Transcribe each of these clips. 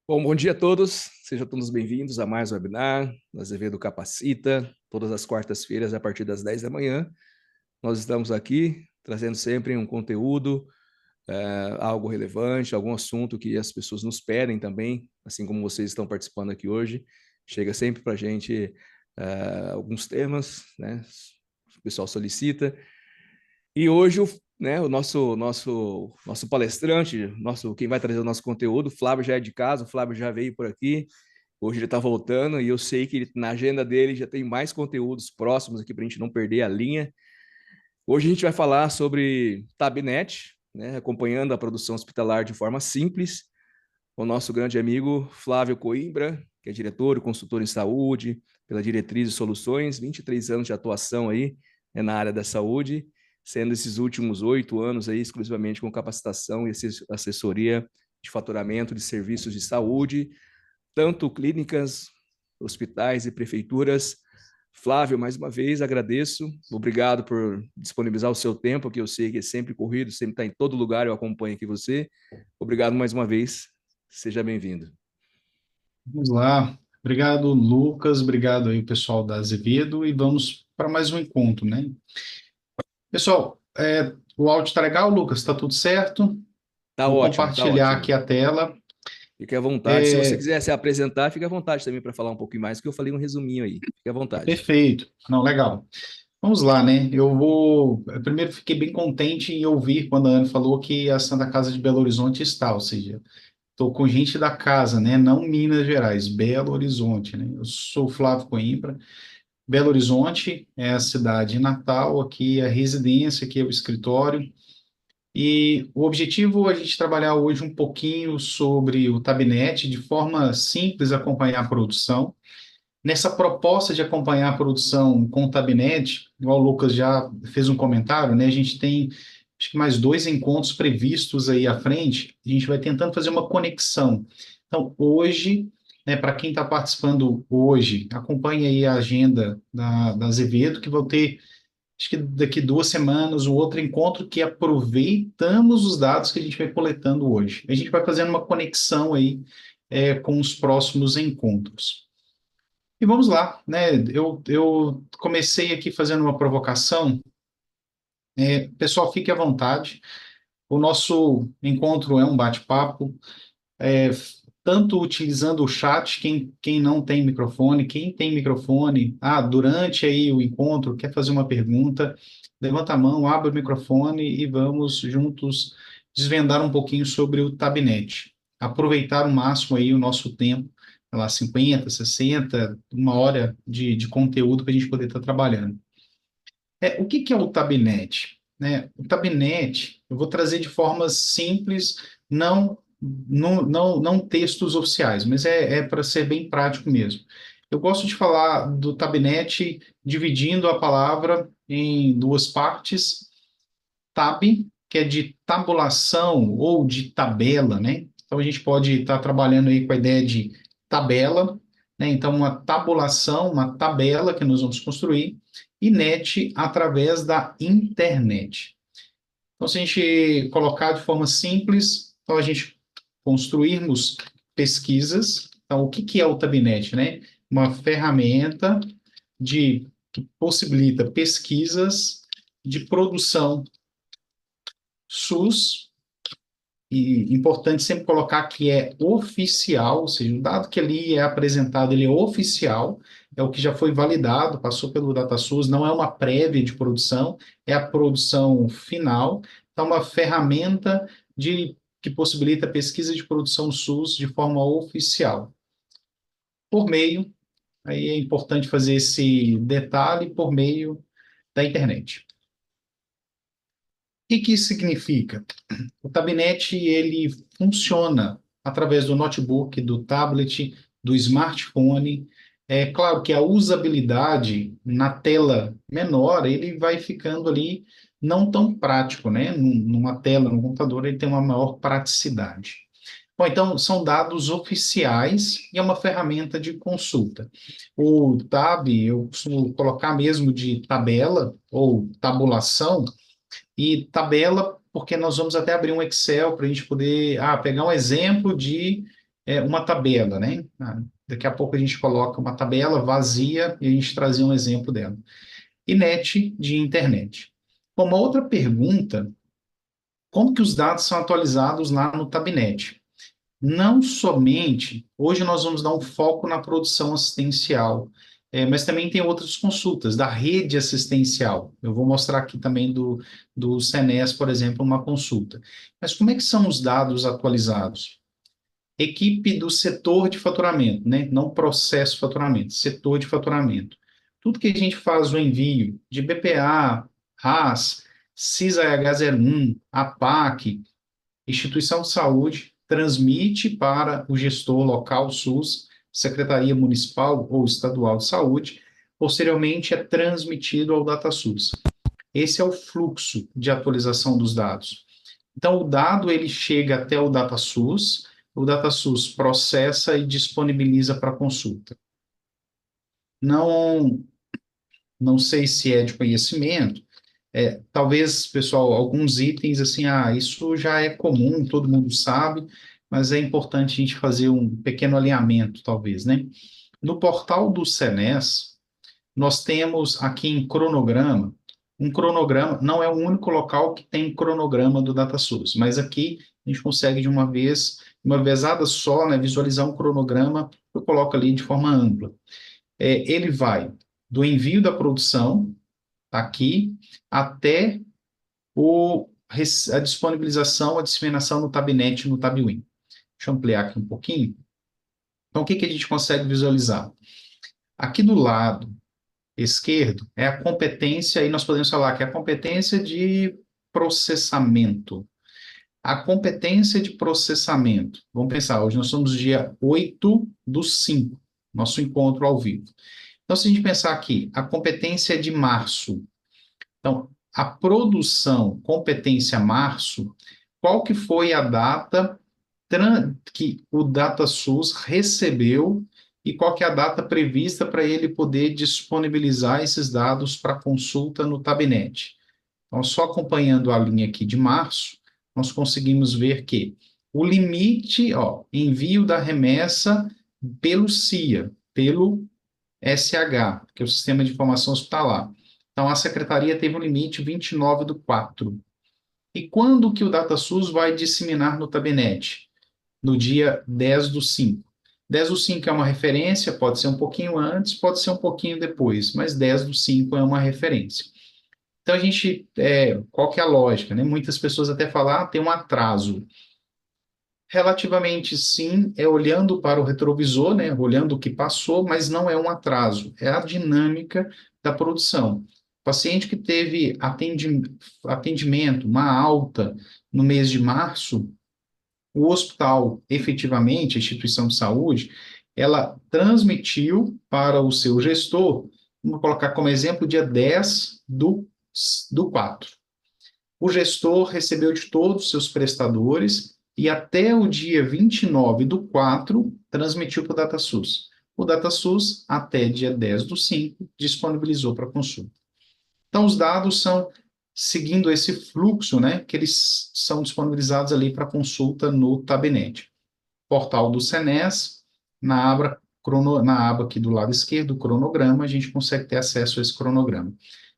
Bom dia a todos, sejam todos bem-vindos a mais um webinar da Azevedo Capacita, todas as quartas-feiras a partir das 10 da manhã. Nós estamos aqui trazendo sempre um conteúdo, algo relevante, algum assunto que as pessoas nos pedem também, assim como vocês estão participando aqui hoje. Chega sempre para a gente alguns temas, né? O pessoal solicita. E hoje o nosso palestrante, quem vai trazer o nosso conteúdo, o Flávio já é de casa, o Flávio já veio por aqui. Hoje ele está voltando e eu sei que na agenda dele já tem mais conteúdos próximos aqui para a gente não perder a linha. Hoje a gente vai falar sobre Tabnet, né, acompanhando a produção hospitalar de forma simples, com o nosso grande amigo Flávio Coimbra, que é diretor e consultor em saúde, pela Diretriz de Soluções, 23 anos de atuação aí, né, na área da saúde, sendo esses últimos 8 anos aí exclusivamente com capacitação e assessoria de faturamento de serviços de saúde, tanto clínicas, hospitais e prefeituras. Flávio, mais uma vez agradeço. Obrigado por disponibilizar o seu tempo, que eu sei que é sempre corrido, sempre está em todo lugar, eu acompanho aqui você. Obrigado mais uma vez. Seja bem-vindo. Vamos lá. Obrigado, Lucas. Obrigado aí, pessoal da Azevedo. E vamos para mais um encontro, né? Pessoal, o áudio está legal, Lucas? Está tudo certo? Tá Vou ótimo, tá compartilhar aqui ótimo. a tela. Fique à vontade. Se você É, quiser se apresentar, fique à vontade também para falar um pouquinho mais, porque eu falei um resuminho aí. Fique à vontade. Perfeito. Não, legal. Vamos lá, né? Eu vou. Primeiro, fiquei bem contente em ouvir quando a Ana falou que a Santa Casa de Belo Horizonte está, ou seja, estou com gente da casa, né? Não Minas Gerais, Belo Horizonte, né? Eu sou Flávio Coimbra. Belo Horizonte é a cidade natal, aqui é a residência, aqui é o escritório. E o objetivo é a gente trabalhar hoje um pouquinho sobre o Tabinete, de forma simples acompanhar a produção. Nessa proposta de acompanhar a produção com o Tabinete, igual o Lucas já fez um comentário, né? A gente tem acho que mais dois encontros previstos aí à frente. A gente vai tentando fazer uma conexão. Então, hoje, né, para quem está participando hoje, acompanhe aí a agenda da Azevedo, que vão ter, acho que daqui 2 semanas, um outro encontro que aproveitamos os dados que a gente vai coletando hoje. A gente vai fazendo uma conexão aí, com os próximos encontros. E vamos lá, né? Eu comecei aqui fazendo uma provocação. Pessoal, fique à vontade. O nosso encontro é um bate-papo, é, tanto utilizando o chat, quem não tem microfone, quem tem microfone, durante aí o encontro, quer fazer uma pergunta, levanta a mão, abre o microfone e vamos juntos desvendar um pouquinho sobre o Tabinete. Aproveitar o máximo aí o nosso tempo, sei lá, 50, 60, 1 hora de conteúdo para a gente poder estar trabalhando. O que que é o Tabinete? Né? O Tabinete, eu vou trazer de forma simples, não textos oficiais, mas é para ser bem prático mesmo. Eu gosto de falar do Tabinete dividindo a palavra em duas partes. Tab, que é de tabulação ou de tabela, né? Então a gente pode estar trabalhando aí com a ideia de tabela, né? Então uma tabulação, uma tabela que nós vamos construir, e net através da internet. Então, se a gente colocar de forma simples, então a gente construirmos pesquisas. Então, o que que é o Tabinete, né? Uma ferramenta que possibilita pesquisas de produção SUS, e importante sempre colocar que é oficial, ou seja, o dado que ali é apresentado, ele é oficial, é o que já foi validado, passou pelo DataSUS, não é uma prévia de produção, é a produção final. Então, uma ferramenta que possibilita pesquisa de produção SUS de forma oficial. Por meio, aí é importante fazer esse detalhe, por meio da internet. O que que isso significa? O Tabinete, ele funciona através do notebook, do tablet, do smartphone. É claro que a usabilidade na tela menor, ele vai ficando ali não tão prático, né? Numa tela, no computador, ele tem uma maior praticidade. Bom, então, são dados oficiais e é uma ferramenta de consulta. O Tab, eu costumo colocar mesmo de tabela ou tabulação, e tabela, porque nós vamos até abrir um Excel para a gente poder pegar um exemplo de uma tabela, né? Daqui a pouco a gente coloca uma tabela vazia e a gente trazia um exemplo dela. E net de internet. Bom, uma outra pergunta, como que os dados são atualizados lá no Tabnet? Não somente, hoje nós vamos dar um foco na produção assistencial, mas também tem outras consultas da rede assistencial. Eu vou mostrar aqui também do SENES, por exemplo, uma consulta. Mas como é que são os dados atualizados? Equipe do setor de faturamento, né? Não processo de faturamento, setor de faturamento. Tudo que a gente faz o envio de BPA, RAS, CISA-H01, APAC, instituição de saúde, transmite para o gestor local SUS, Secretaria Municipal ou Estadual de Saúde, posteriormente é transmitido ao DataSUS. Esse é o fluxo de atualização dos dados. Então, o dado ele chega até o DataSUS processa e disponibiliza para consulta. Não, não sei se é de conhecimento, talvez, pessoal, alguns itens assim, isso já é comum, todo mundo sabe, mas é importante a gente fazer um pequeno alinhamento, talvez, né? No portal do SENES, nós temos aqui em cronograma, um cronograma, não é o único local que tem cronograma do DataSource, mas aqui a gente consegue de uma vezada só, né, visualizar um cronograma, eu coloco ali de forma ampla. Ele vai do envio da produção, aqui, até a disponibilização, a disseminação no Tabnet e no Tabwin. Deixa eu ampliar aqui um pouquinho. Então, o que que a gente consegue visualizar? Aqui do lado esquerdo é a competência, e nós podemos falar que é a competência de processamento. A competência de processamento. Vamos pensar, hoje nós somos dia 8/5, nosso encontro ao vivo. Então, se a gente pensar aqui, a competência é de março. Então, a produção, competência março, qual que foi a data que o DataSUS recebeu e qual que é a data prevista para ele poder disponibilizar esses dados para consulta no Tabnet. Então, só acompanhando a linha aqui de março, nós conseguimos ver que o limite, envio da remessa pelo CIA, pelo SH, que é o Sistema de Informação Hospitalar. Então, a secretaria teve um limite 29/4. E quando que o DataSUS vai disseminar no Tabnet? No dia 10/5. 10/5 é uma referência, pode ser um pouquinho antes, pode ser um pouquinho depois, mas 10/5 é uma referência. Então, qual que é a lógica, né? Muitas pessoas até falam, tem um atraso. Relativamente, sim, é olhando para o retrovisor, né? Olhando o que passou, mas não é um atraso, é a dinâmica da produção. Paciente que teve atendimento, uma alta no mês de março, o hospital, efetivamente, a instituição de saúde, ela transmitiu para o seu gestor, vamos colocar como exemplo, dia 10/4. O gestor recebeu de todos os seus prestadores e até o dia 29/4 transmitiu para o DataSUS. O DataSUS, até dia 10/5, disponibilizou para consulta. Então, os dados são seguindo esse fluxo, né, que eles são disponibilizados ali para consulta no Tabnet. Portal do SENES, na aba aqui do lado esquerdo, cronograma, a gente consegue ter acesso a esse cronograma.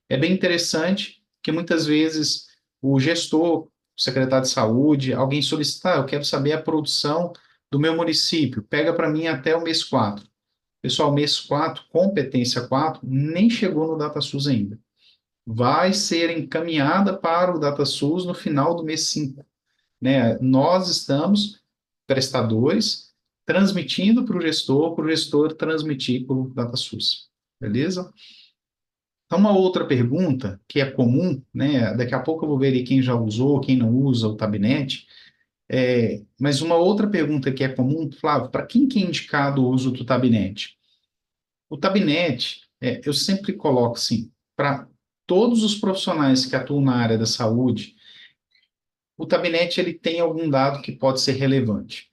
É bem interessante que muitas vezes o gestor, o secretário de saúde, alguém solicitar, eu quero saber a produção do meu município, pega para mim até o mês 4. Pessoal, mês 4, competência 4, nem chegou no DataSUS ainda. Vai ser encaminhada para o DataSUS no final do mês 5. Né? Nós estamos, prestadores, transmitindo para o gestor transmitir para o DataSUS. Beleza? Então, uma outra pergunta que é comum, né? Daqui a pouco eu vou ver aí quem já usou, quem não usa o Tabnet. Mas uma outra pergunta que é comum, Flávio, para quem que é indicado o uso do Tabnet? O Tabnet, eu sempre coloco assim, para todos os profissionais que atuam na área da saúde, o Tabnet ele tem algum dado que pode ser relevante.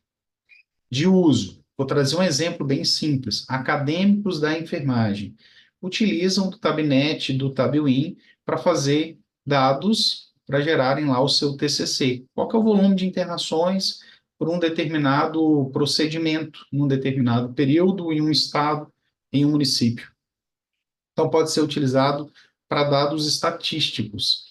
De uso, vou trazer um exemplo bem simples. Acadêmicos da enfermagem utilizam do Tabnet, do Tabwin, para fazer dados para gerarem lá o seu TCC. Qual que é o volume de internações? por um determinado procedimento, num determinado período, em um estado, em um município. Então, pode ser utilizado para dados estatísticos.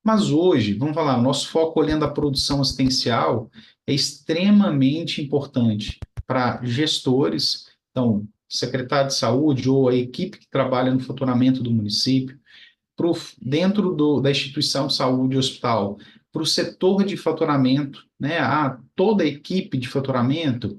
Mas hoje, vamos falar, nosso foco olhando a produção assistencial é extremamente importante para gestores, então, secretário de saúde ou a equipe que trabalha no faturamento do município, dentro da instituição de saúde e hospital, para o setor de faturamento, né, toda a equipe de faturamento,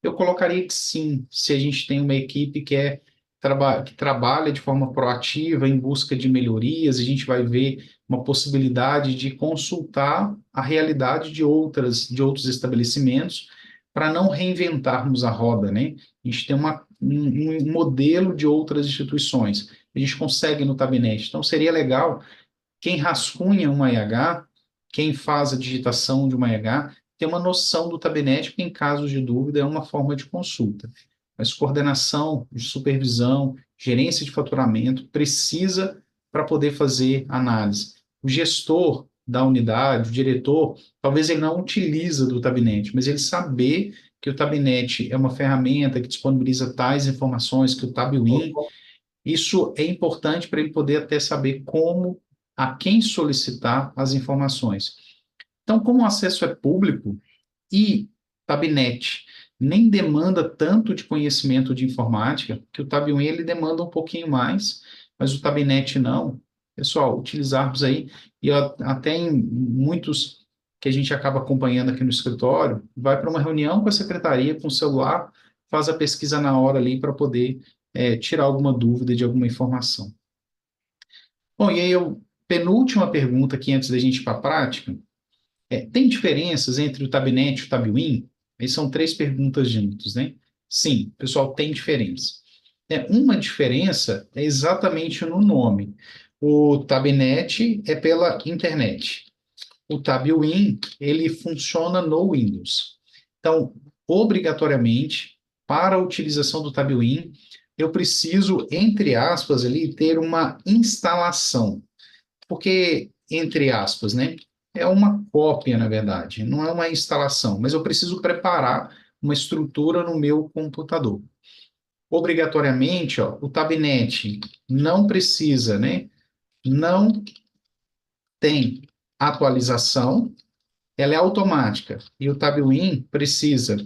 eu colocaria que sim, se a gente tem uma equipe que trabalha de forma proativa em busca de melhorias, a gente vai ver uma possibilidade de consultar a realidade de outros estabelecimentos para não reinventarmos a roda, né? A gente tem um modelo de outras instituições. A gente consegue no Tabinete. Então, seria legal quem rascunha uma IH, quem faz a digitação de uma IH, ter uma noção do Tabinete, que em casos de dúvida é uma forma de consulta. Mas coordenação, de supervisão, gerência de faturamento precisa para poder fazer análise. O gestor da unidade, o diretor, talvez ele não utiliza do Tabinete, mas ele saber que o Tabinete é uma ferramenta que disponibiliza tais informações, que o TabWin, isso é importante para ele poder até saber como, a quem solicitar as informações. Então, como o acesso é público e Tabinete nem demanda tanto de conhecimento de informática, que o TabWin ele demanda um pouquinho mais, mas o Tabinete não. Pessoal, utilizarmos aí, e até em muitos que a gente acaba acompanhando aqui no escritório, vai para uma reunião com a secretaria, com o celular, faz a pesquisa na hora ali para poder tirar alguma dúvida de alguma informação. Bom, e aí penúltima pergunta aqui antes da gente ir para a prática, tem diferenças entre o Tabinete e o TabWin? Aí são três perguntas juntas, né? Sim, pessoal, tem diferença. Uma diferença é exatamente no nome. O Tabinete é pela internet. O TabWin, ele funciona no Windows. Então, obrigatoriamente, para a utilização do TabWin, eu preciso, entre aspas, ali, ter uma instalação. Porque, entre aspas, né? É uma cópia, na verdade, não é uma instalação, mas eu preciso preparar uma estrutura no meu computador. Obrigatoriamente, ó, o Tabinete não precisa, né? Não tem atualização, ela é automática. E o TabWin precisa,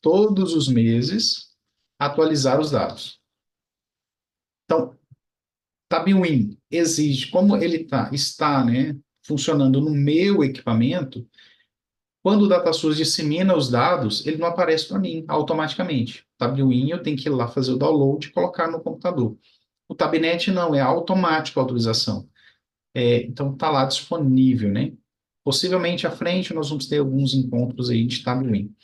todos os meses, atualizar os dados. Então, TabWin exige, como ele está, né, funcionando no meu equipamento, quando o DataSource dissemina os dados, ele não aparece para mim automaticamente. O TabWin eu tenho que ir lá fazer o download e colocar no computador. O Tabinete não, é automático a autorização. Então está lá disponível, né? Possivelmente à frente nós vamos ter alguns encontros aí de TabWin.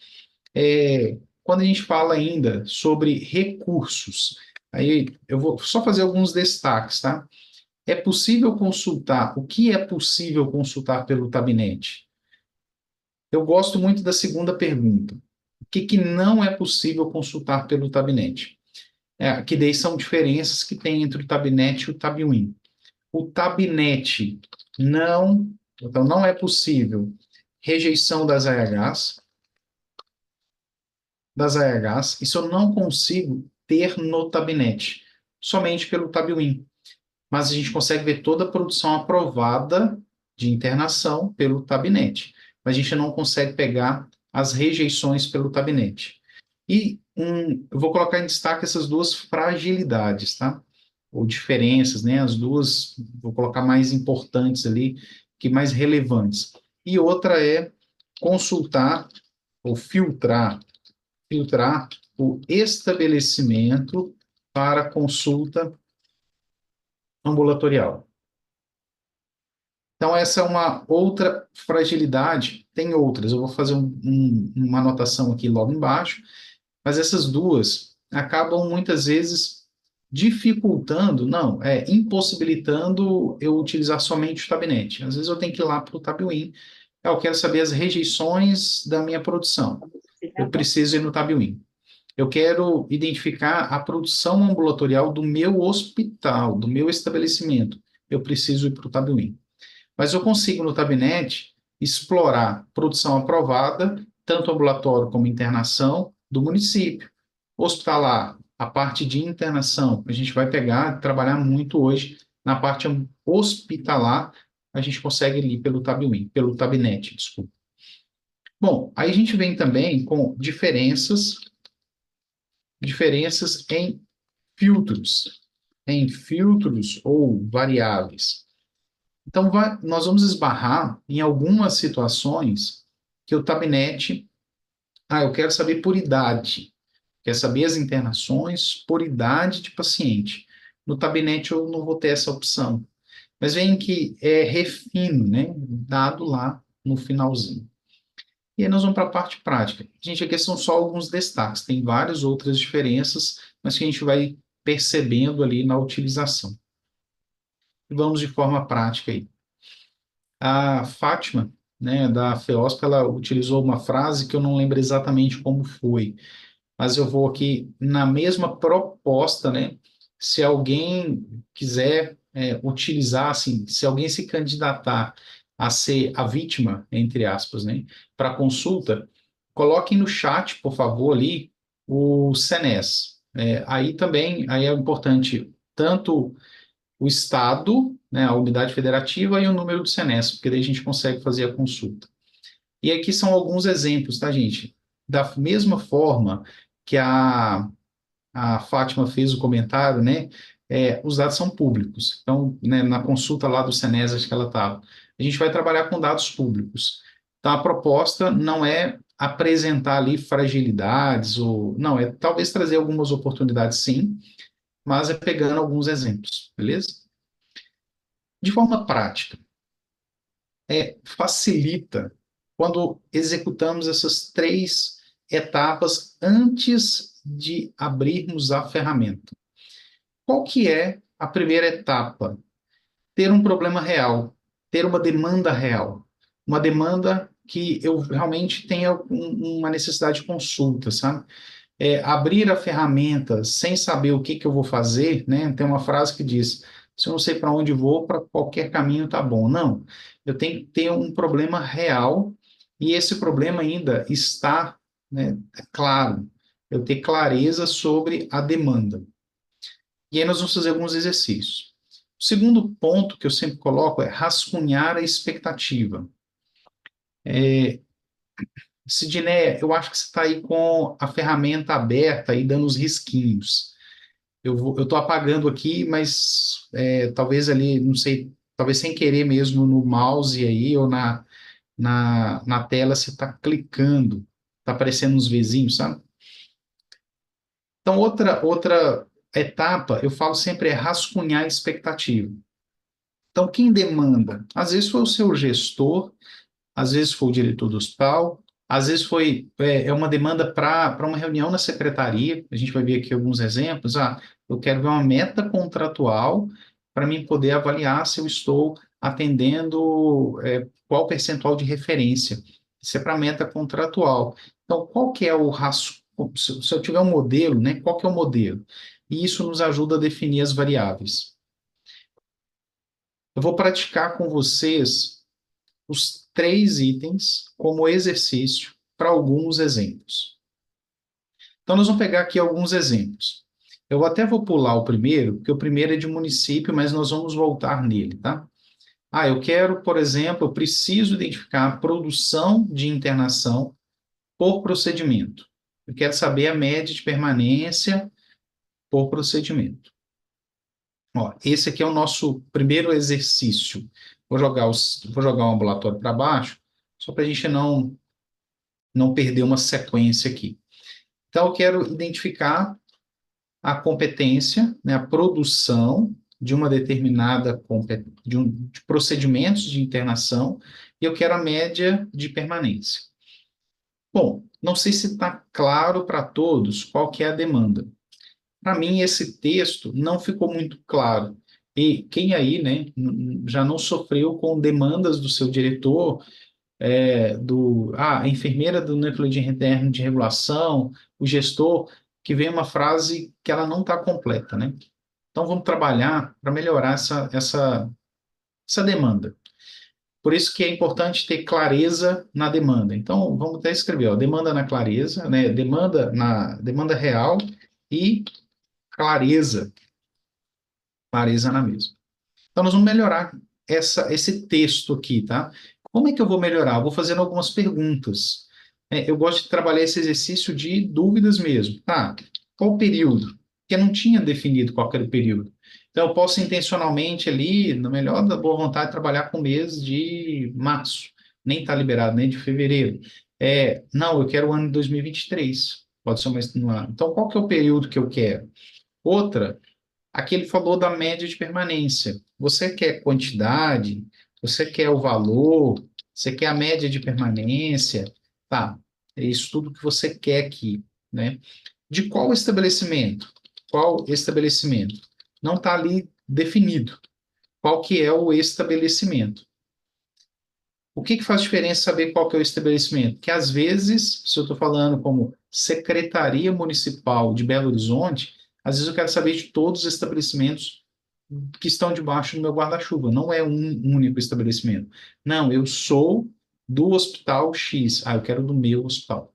Quando a gente fala ainda sobre recursos, aí eu vou só fazer alguns destaques, tá? É possível consultar, o que é possível consultar pelo Tabinete? Eu gosto muito da segunda pergunta. O que não é possível consultar pelo Tabinete? Que daí são diferenças que tem entre o Tabinete e o TabWin. O Tabinete então não é possível rejeição das AHs, isso eu não consigo ter no Tabinete, somente pelo TabWin. Mas a gente consegue ver toda a produção aprovada de internação pelo Tabinete, mas a gente não consegue pegar as rejeições pelo Tabinete. E eu vou colocar em destaque essas duas fragilidades, tá? Ou diferenças, né? As duas, vou colocar mais importantes ali, que mais relevantes. E outra é consultar ou filtrar o estabelecimento para consulta ambulatorial. Então, essa é uma outra fragilidade. Tem outras, eu vou fazer uma anotação aqui logo embaixo, mas essas duas acabam muitas vezes dificultando, não, impossibilitando eu utilizar somente o Tabinete. Às vezes eu tenho que ir lá para o TabWin, eu quero saber as rejeições da minha produção. Eu preciso ir no TabWin. Eu quero identificar a produção ambulatorial do meu hospital, do meu estabelecimento. Eu preciso ir para o TabWin. Mas eu consigo no Tabinete explorar produção aprovada tanto ambulatório como internação do município. Hospitalar, a parte de internação, a gente vai pegar, trabalhar muito hoje na parte hospitalar, a gente consegue ali pelo Tabwin, pelo Tabnet, desculpa. Bom, aí a gente vem também com diferenças em filtros ou variáveis. Então, nós vamos esbarrar em algumas situações que o Tabnet, eu quero saber por idade, quero saber as internações por idade de paciente. No Tabnet eu não vou ter essa opção, mas vem que é refino, né, dado lá no finalzinho. E aí nós vamos para a parte prática. Gente, aqui são só alguns destaques, tem várias outras diferenças, mas que a gente vai percebendo ali na utilização. Vamos de forma prática aí. A Fátima, né, da FEOSP, ela utilizou uma frase que eu não lembro exatamente como foi, mas eu vou aqui na mesma proposta, né? Se alguém quiser utilizar, assim, se alguém se candidatar a ser a vítima, entre aspas, né, para consulta, coloquem no chat, por favor, ali o CENES. Aí também, aí é importante tanto o estado, né, a unidade federativa e o número do CENES, porque daí a gente consegue fazer a consulta. E aqui são alguns exemplos, tá, gente? Da mesma forma que a Fátima fez o comentário, né? Os dados são públicos. Então, né, na consulta lá do CENES, acho que ela estava. A gente vai trabalhar com dados públicos. Então, a proposta não é apresentar ali fragilidades, ou não, é talvez trazer algumas oportunidades, sim, mas é pegando alguns exemplos, beleza? De forma prática, facilita quando executamos essas três etapas antes de abrirmos a ferramenta. Qual que é a primeira etapa? Ter um problema real, ter uma demanda real, uma demanda que eu realmente tenha uma necessidade de consulta, sabe? Abrir a ferramenta sem saber o que que eu vou fazer, né? Tem uma frase que diz: se eu não sei para onde vou, para qualquer caminho tá bom. Não, eu tenho que ter um problema real e esse problema ainda está, né, claro. Eu ter clareza sobre a demanda. E aí nós vamos fazer alguns exercícios. O segundo ponto que eu sempre coloco é rascunhar a expectativa. Sidney, eu acho que você está aí com a ferramenta aberta e dando os risquinhos. Eu estou apagando aqui, mas talvez ali, não sei, talvez sem querer mesmo no mouse aí ou na tela você está clicando, está aparecendo uns vizinhos, sabe? Então, outra etapa, eu falo sempre, é rascunhar a expectativa. Então, quem demanda? Às vezes foi o seu gestor, às vezes foi o diretor do hospital, às vezes foi uma demanda para uma reunião na secretaria. A gente vai ver aqui alguns exemplos. Eu quero ver uma meta contratual para mim poder avaliar se eu estou atendendo qual percentual de referência. Isso é para meta contratual. Então, qual que é o rascunho? Se eu tiver um modelo, né, qual que é o modelo? E isso nos ajuda a definir as variáveis. Eu vou praticar com vocês os três itens como exercício para alguns exemplos. Então, nós vamos pegar aqui alguns exemplos. Eu até vou pular o primeiro, porque o primeiro é de município, mas nós vamos voltar nele, tá? Eu quero, por exemplo, eu preciso identificar a produção de internação por procedimento. Eu quero saber a média de permanência por procedimento. Esse aqui é o nosso primeiro exercício. Vou jogar o ambulatório para baixo, só para a gente não perder uma sequência aqui. Então, eu quero identificar a competência, né, a produção de uma determinada de procedimentos de internação, e eu quero a média de permanência. Bom, não sei se está claro para todos qual que é a demanda. Para mim, esse texto não ficou muito claro. E quem aí, né, já não sofreu com demandas do seu diretor, a enfermeira do núcleo de interno de regulação, o gestor, que vem uma frase que ela não está completa, né? Então, vamos trabalhar para melhorar essa demanda. Por isso que é importante ter clareza na demanda. Então, vamos até escrever, ó, demanda na clareza, né? Demanda real e clareza, clareza na mesma. Então, nós vamos melhorar esse texto aqui, tá? Como é que eu vou melhorar? Eu vou fazendo algumas perguntas. Eu gosto de trabalhar esse exercício de dúvidas mesmo. Tá, qual o período? Porque eu não tinha definido qual era o período. Então, eu posso intencionalmente ali, na melhor da boa vontade, trabalhar com o mês de março. Nem está liberado, nem de fevereiro. Não, eu quero o ano de 2023. Pode ser mais no ano. Então, qual que é o período que eu quero? Outra, aqui ele falou da média de permanência. Você quer quantidade? Você quer o valor? Você quer a média de permanência? Tá, é isso tudo que você quer aqui, né? De qual estabelecimento? Qual estabelecimento? Não está ali definido. Qual que é o estabelecimento? O que que faz diferença saber qual que é o estabelecimento? Que às vezes, se eu estou falando como Secretaria Municipal de Belo Horizonte, às vezes eu quero saber de todos os estabelecimentos que estão debaixo do meu guarda-chuva. Não é um único estabelecimento. Não, eu sou do Hospital X. Ah, eu quero do meu hospital.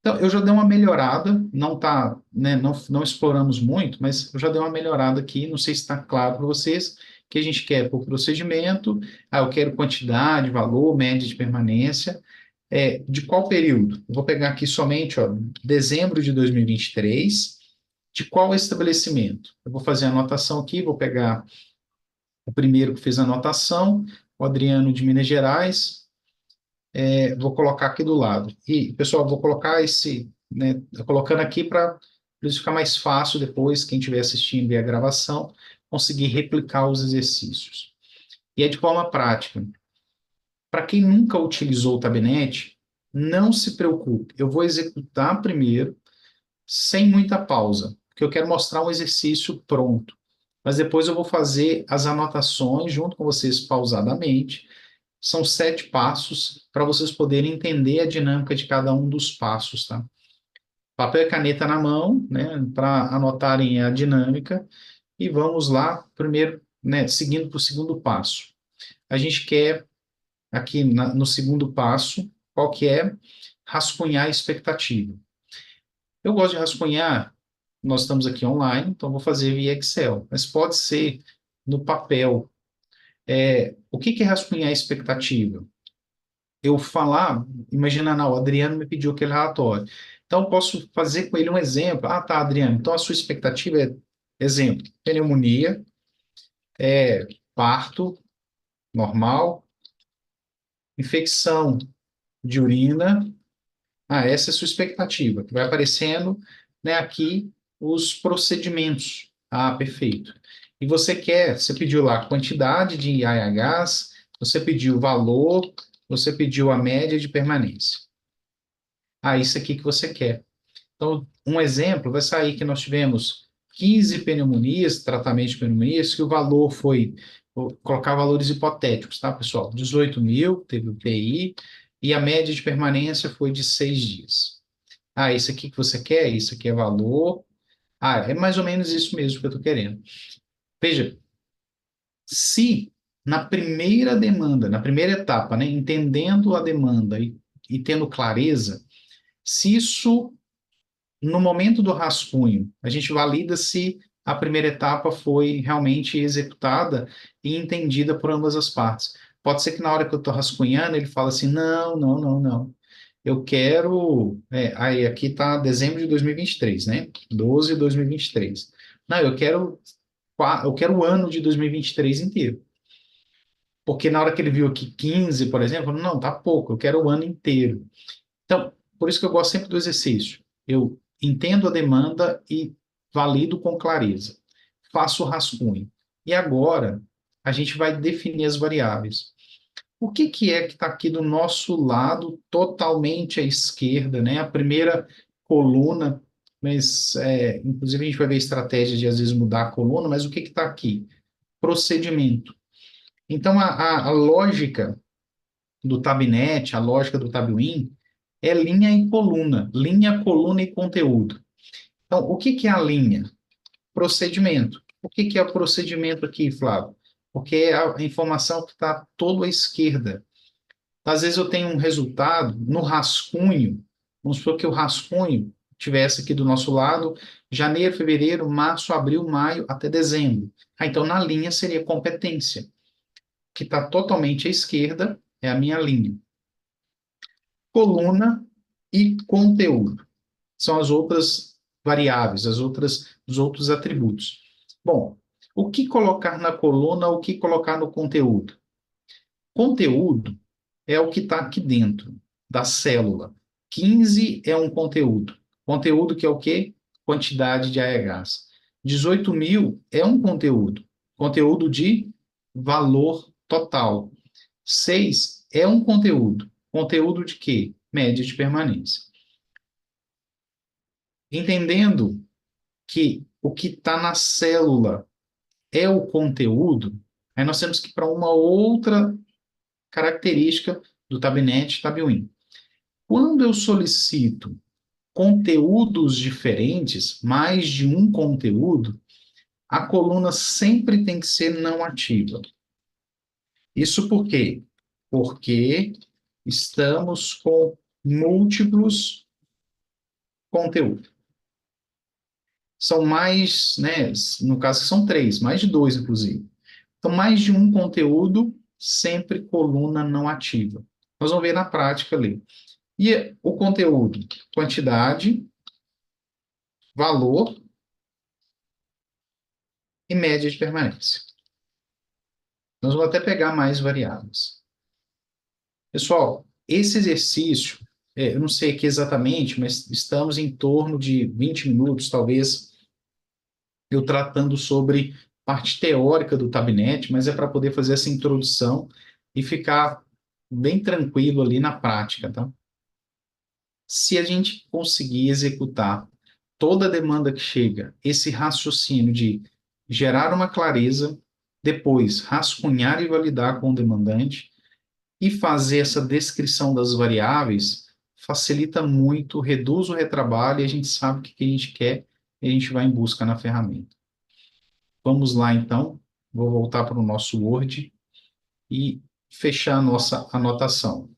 Então, eu já dei uma melhorada, não tá, né, não exploramos muito, mas eu já dei uma melhorada aqui, não sei se está claro para vocês, que a gente quer por procedimento, eu quero quantidade, valor, média de permanência, de qual período? Eu vou pegar aqui somente, ó, dezembro de 2023, de qual estabelecimento? Eu vou fazer a anotação aqui, vou pegar o primeiro que fez a anotação, o Adriano de Minas Gerais, vou colocar aqui do lado. E, pessoal, vou colocar né, colocando aqui para isso ficar mais fácil depois, quem estiver assistindo a gravação, conseguir replicar os exercícios. E é de forma prática. Para quem nunca utilizou o Tabinete, não se preocupe, eu vou executar primeiro, sem muita pausa, porque eu quero mostrar um exercício pronto. Mas depois eu vou fazer as anotações junto com vocês pausadamente. São 7 passos para vocês poderem entender a dinâmica de cada um dos passos, tá? Papel e caneta na mão, né, para anotarem a dinâmica. E vamos lá, primeiro, né, seguindo para o segundo passo. A gente quer, aqui no segundo passo, qual que é? Rascunhar a expectativa. Eu gosto de rascunhar, nós estamos aqui online, então vou fazer via Excel, mas pode ser no papel. O que que é rascunhar a expectativa? Eu falar, imagina, não, o Adriano me pediu aquele relatório. Então, eu posso fazer com ele um exemplo. Ah, tá, Adriano, então a sua expectativa é, exemplo, pneumonia, parto normal, infecção de urina. Ah, essa é a sua expectativa, que vai aparecendo, né, aqui os procedimentos. Ah, perfeito. E você pediu lá a quantidade de AHs, você pediu o valor, você pediu a média de permanência. Ah, isso aqui que você quer. Então, um exemplo, vai sair que nós tivemos 15 pneumonias, tratamento de pneumonias, que o valor foi, vou colocar valores hipotéticos, tá, pessoal? 18 mil, teve o PI, e a média de permanência foi de 6 dias. Ah, isso aqui que você quer, isso aqui é valor. Ah, é mais ou menos isso mesmo que eu estou querendo. Veja, se na primeira demanda, na primeira etapa, né, entendendo a demanda e tendo clareza, se isso no momento do rascunho, a gente valida se a primeira etapa foi realmente executada e entendida por ambas as partes. Pode ser que na hora que eu estou rascunhando, ele fala assim, não, não, não, não. Eu quero... aí aqui está dezembro de 2023, né? 12 de 2023. Não, eu quero o ano de 2023 inteiro. Porque na hora que ele viu aqui 15, por exemplo, não, tá pouco, eu quero o ano inteiro. Então, por isso que eu gosto sempre do exercício. Eu entendo a demanda e valido com clareza. Faço o rascunho. E agora, a gente vai definir as variáveis. O que que é que está aqui do nosso lado, totalmente à esquerda, né? A primeira coluna, mas, inclusive, a gente vai ver estratégias de, às vezes, mudar a coluna, mas o que que está aqui? Procedimento. Então, a lógica do Tabnet, a lógica do Tabuin, é linha e coluna. Linha, coluna e conteúdo. Então, o que que é a linha? Procedimento. O que que é o procedimento aqui, Flávio? porque é a informação que está toda à esquerda. Às vezes eu tenho um resultado no rascunho, vamos supor que o rascunho tivesse aqui do nosso lado, janeiro, fevereiro, março, abril, maio, até dezembro. Então, na linha seria competência, que está totalmente à esquerda, é a minha linha. Coluna e conteúdo são as outras variáveis, os outros atributos. Bom, o que colocar na coluna, o que colocar no conteúdo? Conteúdo é o que está aqui dentro da célula. 15 é um conteúdo. Conteúdo que é o quê? Quantidade de AHs. 18.000 é um conteúdo. Conteúdo de valor total. 6 é um conteúdo. Conteúdo de quê? Média de permanência. Entendendo que o que está na célula é o conteúdo, aí nós temos que ir para uma outra característica do Tabnet Tabuin. Quando eu solicito conteúdos diferentes, mais de um conteúdo, a coluna sempre tem que ser não ativa. Isso por quê? Porque estamos com múltiplos conteúdos. São mais, né, no caso são três, mais de dois, inclusive. Então, mais de um conteúdo, sempre coluna não ativa. Nós vamos ver na prática ali. E o conteúdo? Quantidade, valor e média de permanência. Nós vamos até pegar mais variáveis. Pessoal, esse exercício, eu não sei aqui exatamente, mas estamos em torno de 20 minutos, talvez, eu tratando sobre parte teórica do Tabnet, mas é para poder fazer essa introdução e ficar bem tranquilo ali na prática, tá? Se a gente conseguir executar toda a demanda que chega, esse raciocínio de gerar uma clareza, depois rascunhar e validar com o demandante e fazer essa descrição das variáveis, facilita muito, reduz o retrabalho e a gente sabe o que a gente quer e a gente vai em busca na ferramenta. Vamos lá, então. Vou voltar para o nosso Word e fechar a nossa anotação.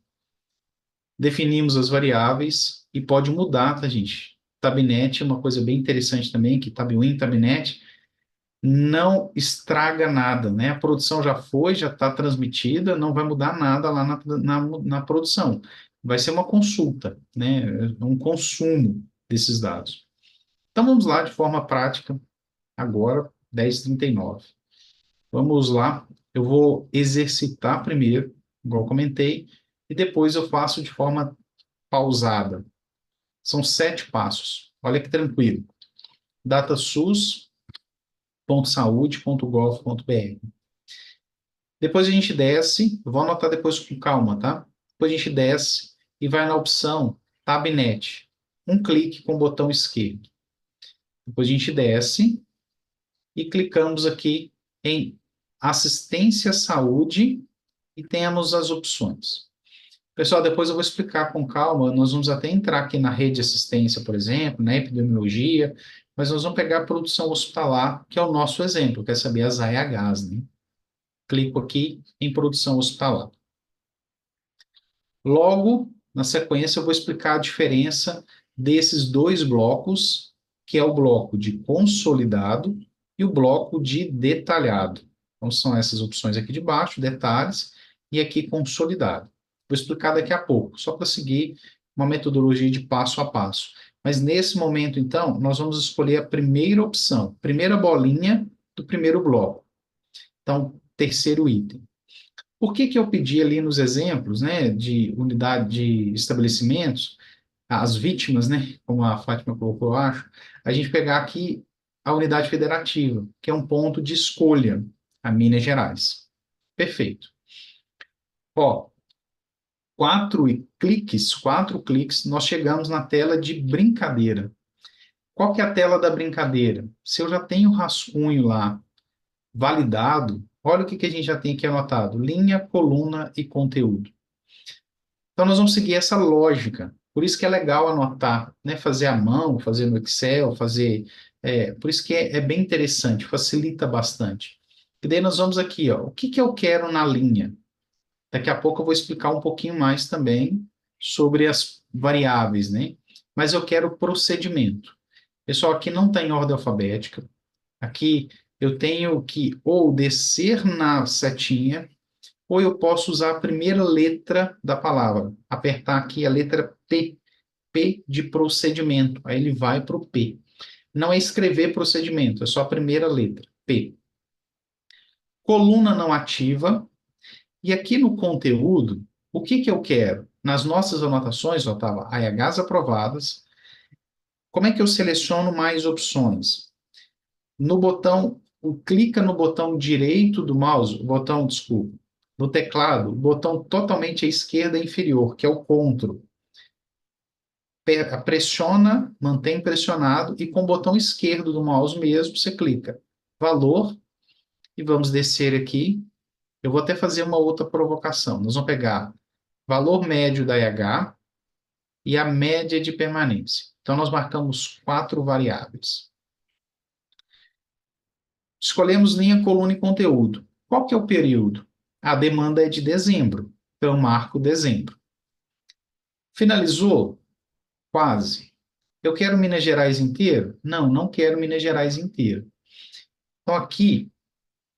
Definimos as variáveis e pode mudar, tá, gente? Tabnet é uma coisa bem interessante também, que Tabuin, Tabnet, não estraga nada, né? A produção já foi, já está transmitida, não vai mudar nada lá na produção. Vai ser uma consulta, né? Um consumo desses dados. Então, vamos lá de forma prática, agora, 10h39. Vamos lá, eu vou exercitar primeiro, igual eu comentei, e depois eu faço de forma pausada. São 7 passos. Olha que tranquilo. datasus.saude.gov.br. Depois a gente desce, vou anotar depois com calma, tá? Depois a gente desce e vai na opção Tabnet. Um clique com o botão esquerdo. Depois a gente desce e clicamos aqui em Assistência à Saúde e temos as opções. Pessoal, depois eu vou explicar com calma, nós vamos até entrar aqui na rede de assistência, por exemplo, na epidemiologia, mas nós vamos pegar a produção hospitalar, que é o nosso exemplo, quer saber as AHs, né? Clico aqui em produção hospitalar. Logo, na sequência, eu vou explicar a diferença desses dois blocos, que é o bloco de consolidado e o bloco de detalhado. Então, são essas opções aqui de baixo, detalhes, e aqui consolidado. Vou explicar daqui a pouco, só para seguir uma metodologia de passo a passo. Mas nesse momento, então, nós vamos escolher a primeira opção, primeira bolinha do primeiro bloco. Então, terceiro item. Por que eu pedi ali nos exemplos, né, de unidade de estabelecimentos, as vítimas, né, como a Fátima colocou, eu acho, a gente pegar aqui a unidade federativa, que é um ponto de escolha, a Minas Gerais. Perfeito. Ó, quatro cliques, nós chegamos na tela de brincadeira. Qual que é a tela da brincadeira? Se eu já tenho o rascunho lá validado, olha o que a gente já tem aqui anotado: linha, coluna e conteúdo. Então, nós vamos seguir essa lógica. Por isso que é legal anotar, né? Fazer à mão, fazer no Excel, fazer... por isso que é bem interessante, facilita bastante. E daí nós vamos aqui, ó, o que que eu quero na linha? Daqui a pouco eu vou explicar um pouquinho mais também sobre as variáveis, né? Mas eu quero procedimento. Pessoal, aqui não está em ordem alfabética. Aqui eu tenho que ou descer na setinha, ou eu posso usar a primeira letra da palavra. Apertar aqui a letra P, P de procedimento. Aí ele vai para o P. Não é escrever procedimento, é só a primeira letra, P. Coluna não ativa. E aqui no conteúdo, o que que eu quero? Nas nossas anotações, ó, estava AHs aprovadas. Como é que eu seleciono mais opções? No botão, clica no botão direito do mouse, o botão, desculpa, no teclado, o botão totalmente à esquerda inferior, que é o CTRL. Pressiona, mantém pressionado e com o botão esquerdo do mouse mesmo, você clica valor e vamos descer aqui. Eu vou até fazer uma outra provocação. Nós vamos pegar valor médio da IH e a média de permanência. Então, nós marcamos 4 variáveis. Escolhemos linha, coluna e conteúdo. Qual que é o período? A demanda é de dezembro, então eu marco dezembro. Finalizou? Quase. Eu quero Minas Gerais inteiro? Não, não quero Minas Gerais inteiro. Então, aqui,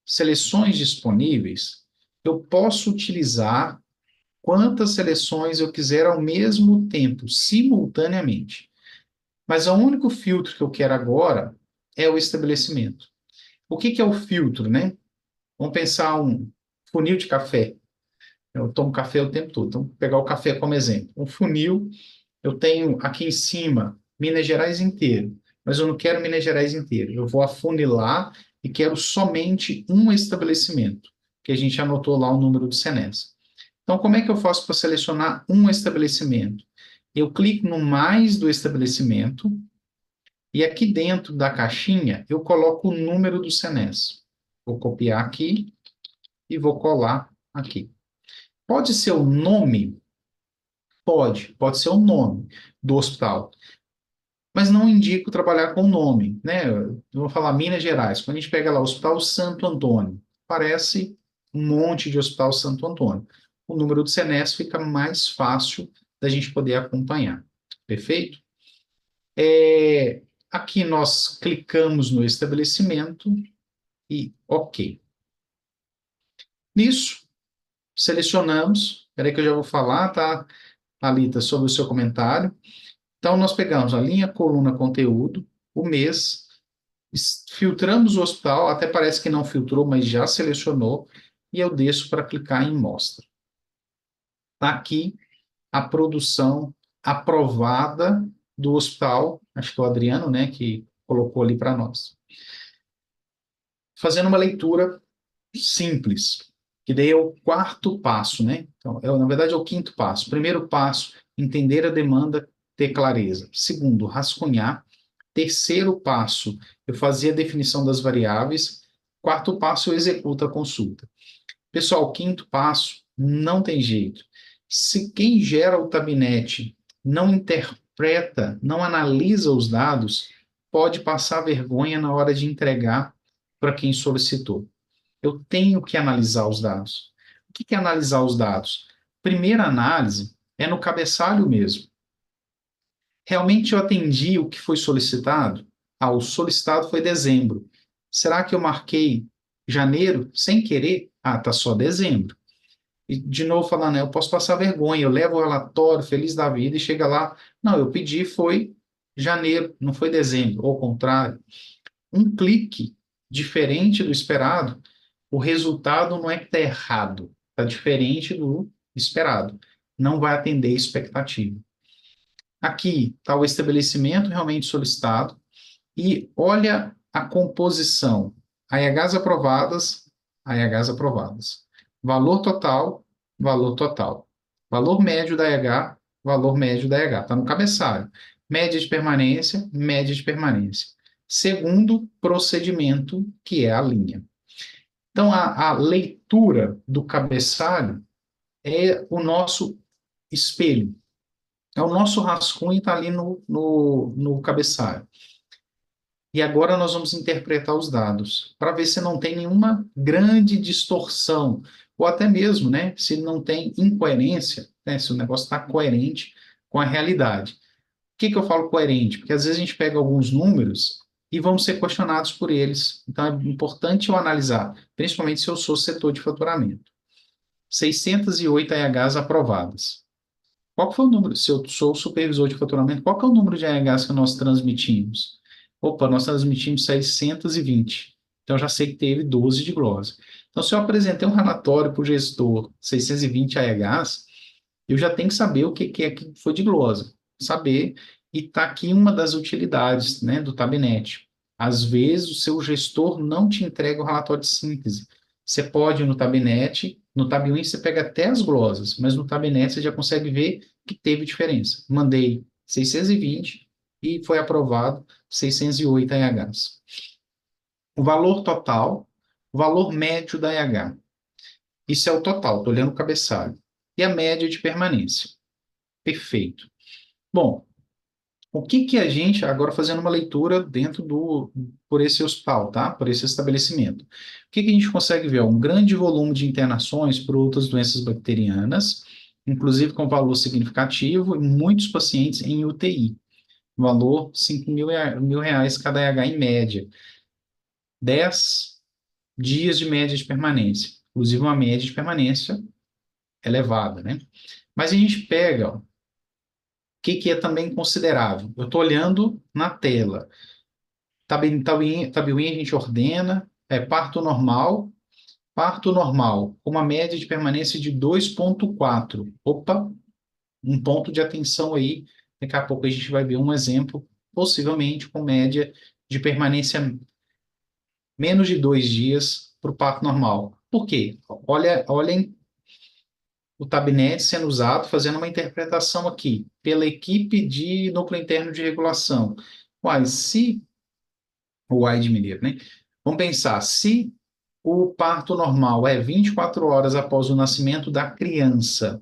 seleções disponíveis, eu posso utilizar quantas seleções eu quiser ao mesmo tempo, simultaneamente. Mas o único filtro que eu quero agora é o estabelecimento. O que que é o filtro, né? Vamos pensar um funil de café. Eu tomo café o tempo todo. Então, vou pegar o café como exemplo. Um funil, eu tenho aqui em cima Minas Gerais inteiro, mas eu não quero Minas Gerais inteiro. Eu vou afunilar e quero somente um estabelecimento, que a gente anotou lá o número do SENES. Então, como é que eu faço para selecionar um estabelecimento? Eu clico no mais do estabelecimento e aqui dentro da caixinha eu coloco o número do SENES. Vou copiar aqui e vou colar aqui. Pode ser o nome? Pode ser o nome do hospital, mas não indico trabalhar com o nome, né? Eu vou falar Minas Gerais. Quando a gente pega lá o Hospital Santo Antônio, parece um monte de Hospital Santo Antônio. O número do SENES fica mais fácil da gente poder acompanhar. Perfeito? Aqui nós clicamos no estabelecimento e OK. Nisso, selecionamos. Espera aí que eu já vou falar, tá, Alita, sobre o seu comentário. Então, nós pegamos a linha, coluna, conteúdo, o mês, filtramos o hospital, até parece que não filtrou, mas já selecionou, e eu desço para clicar em mostra. Está aqui a produção aprovada do hospital, acho que é o Adriano, né, que colocou ali para nós. Fazendo uma leitura simples, que daí é o quarto passo, né? Então, na verdade, é o quinto passo. Primeiro passo, entender a demanda, ter clareza. Segundo, rascunhar. Terceiro passo, eu fazia a definição das variáveis. Quarto passo, eu executo a consulta. Pessoal, quinto passo, não tem jeito. Se quem gera o tabinete não interpreta, não analisa os dados, pode passar vergonha na hora de entregar para quem solicitou. Eu tenho que analisar os dados. O que é analisar os dados? Primeira análise é no cabeçalho mesmo. Realmente eu atendi o que foi solicitado? O solicitado foi dezembro. Será que eu marquei janeiro sem querer? Tá só dezembro. E de novo falando, eu posso passar vergonha, eu levo o relatório feliz da vida e chega lá, não, eu pedi foi janeiro, não foi dezembro, ou ao contrário. Um clique diferente do esperado, o resultado não é que está errado, está diferente do esperado. Não vai atender a expectativa. Aqui está o estabelecimento realmente solicitado e olha a composição. AHs aprovadas, AHs aprovadas. Valor total, valor total. Valor médio da AH, valor médio da AH. Está no cabeçalho. Média de permanência, média de permanência. Segundo procedimento, que é a linha. Então, a leitura do cabeçalho é o nosso espelho. É o nosso rascunho está ali no cabeçalho. E agora nós vamos interpretar os dados para ver se não tem nenhuma grande distorção, ou até mesmo, né, se não tem incoerência, né, se o negócio está coerente com a realidade. Por que que eu falo coerente? Porque às vezes a gente pega alguns números e vamos ser questionados por eles. Então é importante eu analisar, principalmente se eu sou setor de faturamento. 608 AHs aprovadas. Qual que foi o número? Se eu sou supervisor de faturamento, qual que é o número de AHs que nós transmitimos? Opa, nós transmitimos 620. Então, já sei que teve 12 de glosa. Então, se eu apresentei um relatório para o gestor, 620 AHs, eu já tenho que saber o que é que foi de glosa. Saber, e está aqui uma das utilidades, né, do Tabinete. Às vezes, o seu gestor não te entrega o relatório de síntese. Você pode ir no Tabinete, no Tab1 você pega até as glosas, mas no Tabinete você já consegue ver que teve diferença. Mandei 620 e foi aprovado 608 AHs. O valor total, o valor médio da AH. Isso é o total, estou olhando o cabeçalho. E a média de permanência. Perfeito. Bom, o que que a gente, agora fazendo uma leitura por esse hospital, tá? Por esse estabelecimento. O que que a gente consegue ver? Um grande volume de internações por outras doenças bacterianas, inclusive com valor significativo, e muitos pacientes em UTI. Valor 5 mil reais cada AH em média. 10 dias de média de permanência. Inclusive uma média de permanência elevada, né? Mas a gente pega, ó, que é também considerável? Eu estou olhando na tela. Tabuinha a gente ordena, parto normal, com uma média de permanência de 2,4. Opa, um ponto de atenção aí. Daqui a pouco a gente vai ver um exemplo, possivelmente com média de permanência menos de 2 dias para o parto normal. Por quê? Olhem o Tabinete sendo usado, fazendo uma interpretação aqui, pela equipe de núcleo interno de regulação. Uai, se o AI de Mineiro, né? Vamos pensar, se o parto normal é 24 horas após o nascimento da criança,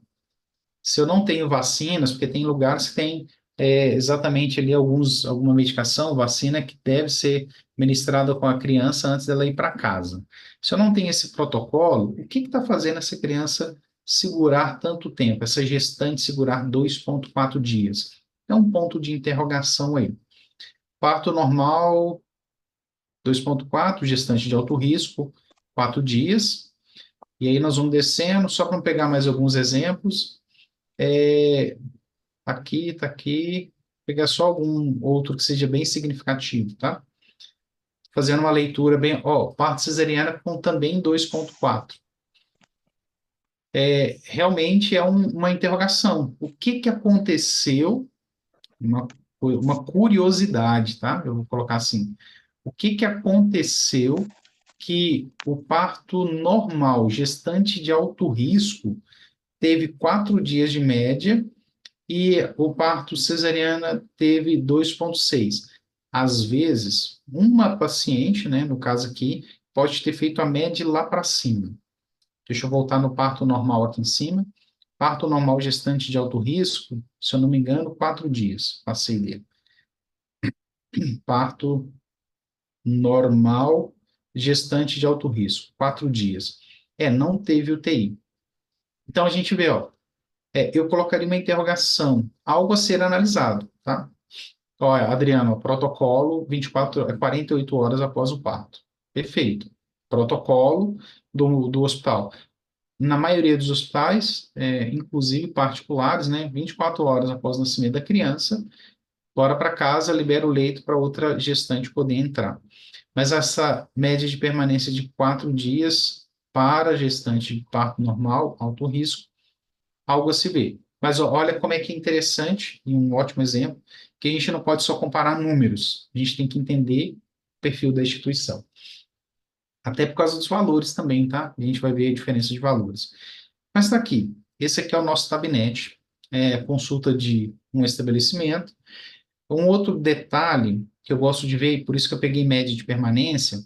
se eu não tenho vacinas, porque tem lugares que tem exatamente ali alguma medicação, vacina que deve ser ministrada com a criança antes dela ir para casa. Se eu não tenho esse protocolo, o que está fazendo essa criança segurar tanto tempo, essa gestante segurar 2,4 dias? É um ponto de interrogação aí. Parto normal, 2,4, gestante de alto risco, 4 dias. E aí nós vamos descendo, só para pegar mais alguns exemplos. Tá aqui. Pegar só algum outro que seja bem significativo, tá? Fazendo uma leitura bem. Ó, parto cesariana com também 2,4. Realmente é uma interrogação. O que que aconteceu? Uma curiosidade, tá? Eu vou colocar assim. O que que aconteceu que o parto normal, gestante de alto risco, teve 4 dias de média e o parto cesariana teve 2,6. Às vezes, uma paciente, né, no caso aqui, pode ter feito a média lá para cima. Deixa eu voltar no parto normal aqui em cima. Parto normal gestante de alto risco, se eu não me engano, 4 dias. Passei dele. Parto normal gestante de alto risco, 4 dias. Não teve UTI. Então a gente vê, ó, eu colocaria uma interrogação, algo a ser analisado, tá? Olha, Adriano, protocolo 48 horas após o parto. Perfeito. Protocolo do hospital. Na maioria dos hospitais, inclusive particulares, né, 24 horas após o nascimento da criança, bora para casa, libera o leito para outra gestante poder entrar. Mas essa média de permanência de 4 dias para gestante de parto normal, alto risco, algo a se ver. Mas ó, olha como é que é interessante, e um ótimo exemplo, que a gente não pode só comparar números, a gente tem que entender o perfil da instituição. Até por causa dos valores também, tá? A gente vai ver a diferença de valores. Mas está aqui, esse aqui é o nosso Tabinete, consulta de um estabelecimento. Um outro detalhe que eu gosto de ver, e por isso que eu peguei média de permanência,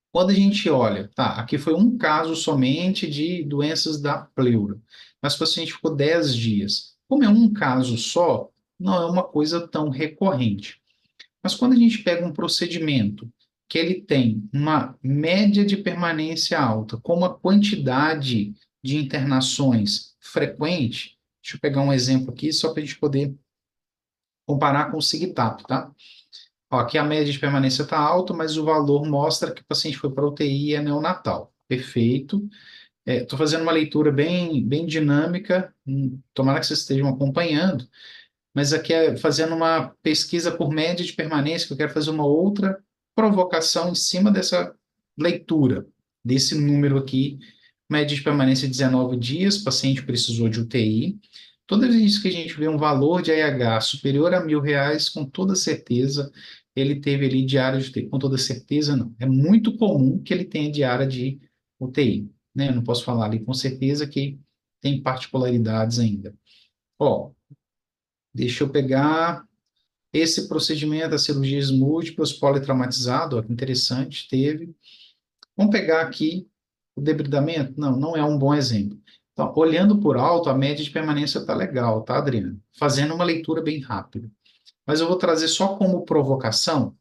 quando a gente olha, tá, aqui foi um caso somente de doenças da pleura, mas o paciente ficou 10 dias. Como é um caso só, não é uma coisa tão recorrente. Mas quando a gente pega um procedimento que ele tem uma média de permanência alta, com uma quantidade de internações frequente, deixa eu pegar um exemplo aqui só para a gente poder comparar com o SIGTAP, tá? Ó, aqui a média de permanência está alta, mas o valor mostra que o paciente foi para UTI e é neonatal. Perfeito. Estou fazendo uma leitura bem dinâmica, tomara que vocês estejam acompanhando, mas aqui é fazendo uma pesquisa por média de permanência, que eu quero fazer uma outra provocação em cima dessa leitura, desse número aqui, média de permanência 19 dias, paciente precisou de UTI. Toda vez que a gente vê um valor de AH superior a R$ 1.000, com toda certeza, ele teve ali diária de UTI. Com toda certeza, não. É muito comum que ele tenha diária de UTI, né? Eu não posso falar ali com certeza que tem particularidades ainda. Ó, deixa eu pegar esse procedimento, as cirurgias múltiplas, politraumatizado, ó, que interessante, teve. Vamos pegar aqui o debridamento? Não, não é um bom exemplo. Então, olhando por alto, a média de permanência está legal, tá, Adriano? Fazendo uma leitura bem rápida. Mas eu vou trazer só provocação,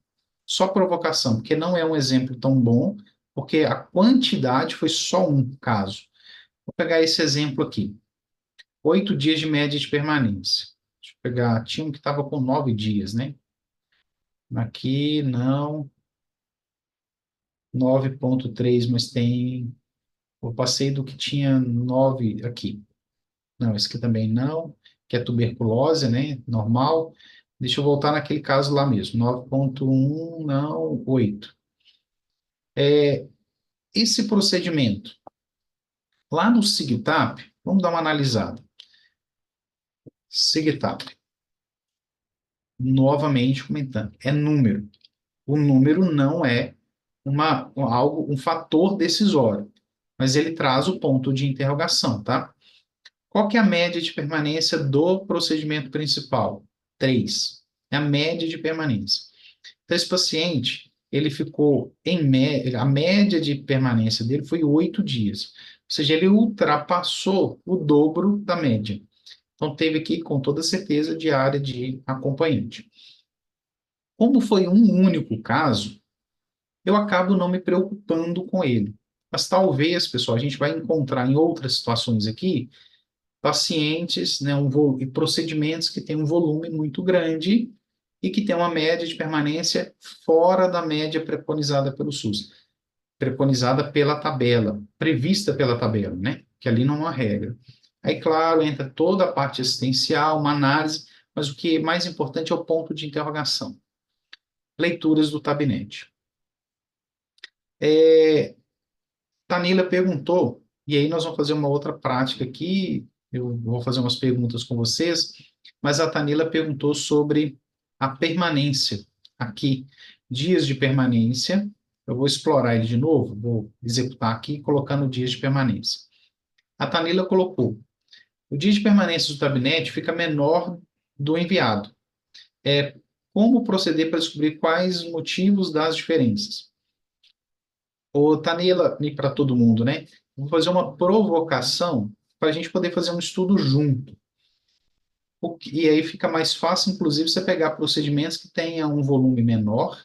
porque não é um exemplo tão bom, porque a quantidade foi só um caso. Vou pegar esse exemplo aqui. 8 dias de média de permanência. Deixa eu pegar, tinha um que estava com 9 dias, né? Aqui, não. 9,3, mas tem. Eu passei do que tinha 9 aqui. Não, esse aqui também não, que é tuberculose, né? Normal. Deixa eu voltar naquele caso lá mesmo. 9,1, não, 8. Esse procedimento, lá no SIGTAP, vamos dar uma analisada. SIGTAP, novamente comentando, é número. O número não é um fator decisório, mas ele traz o ponto de interrogação, tá? Qual que é a média de permanência do procedimento principal? 3. É a média de permanência. Então, esse paciente, ele ficou a média de permanência dele foi 8 dias. Ou seja, ele ultrapassou o dobro da média. Então, teve aqui, com toda certeza, diária de acompanhante. Como foi um único caso, eu acabo não me preocupando com ele. Mas talvez, pessoal, a gente vai encontrar em outras situações aqui pacientes, né, e procedimentos que têm um volume muito grande e que têm uma média de permanência fora da média preconizada pelo SUS, preconizada pela tabela, prevista pela tabela, né, que ali não é uma regra. Aí, claro, entra toda a parte assistencial, uma análise, mas o que é mais importante é o ponto de interrogação. Leituras do Tabinete. Tanila perguntou, e aí nós vamos fazer uma outra prática aqui, eu vou fazer umas perguntas com vocês, mas a Tanila perguntou sobre a permanência aqui, dias de permanência. Eu vou explorar ele de novo, vou executar aqui, colocando dias de permanência. A Tanila colocou, o dia de permanência do gabinete fica menor do enviado. Como proceder para descobrir quais os motivos das diferenças? Ô, Tanila, e para todo mundo, né? Vou fazer uma provocação para a gente poder fazer um estudo junto. E aí fica mais fácil, inclusive, você pegar procedimentos que tenham um volume menor,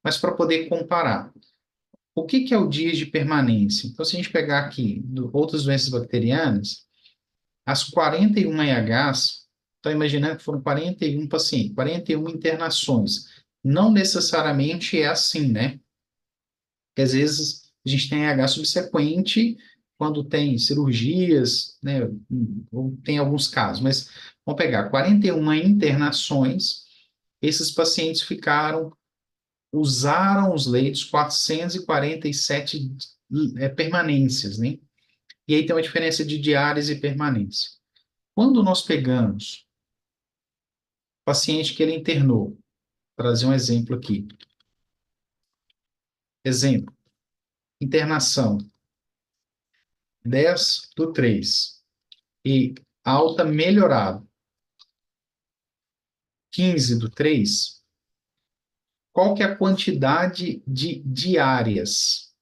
mas para poder comparar. O que é o dias de permanência? Então, se a gente pegar aqui outras doenças bacterianas, as 41 AHs, estou imaginando que foram 41 pacientes, 41 internações. Não necessariamente é assim, né? Porque às vezes a gente tem AH subsequente quando tem cirurgias, né? Ou tem alguns casos, mas vamos pegar 41 internações, esses pacientes usaram os leitos 447 permanências, né? E aí tem uma diferença de diárias e permanência. Quando nós pegamos o paciente que ele internou, vou trazer um exemplo aqui. Exemplo, internação 10/3 e alta melhorada 15/3, qual que é a quantidade de diárias?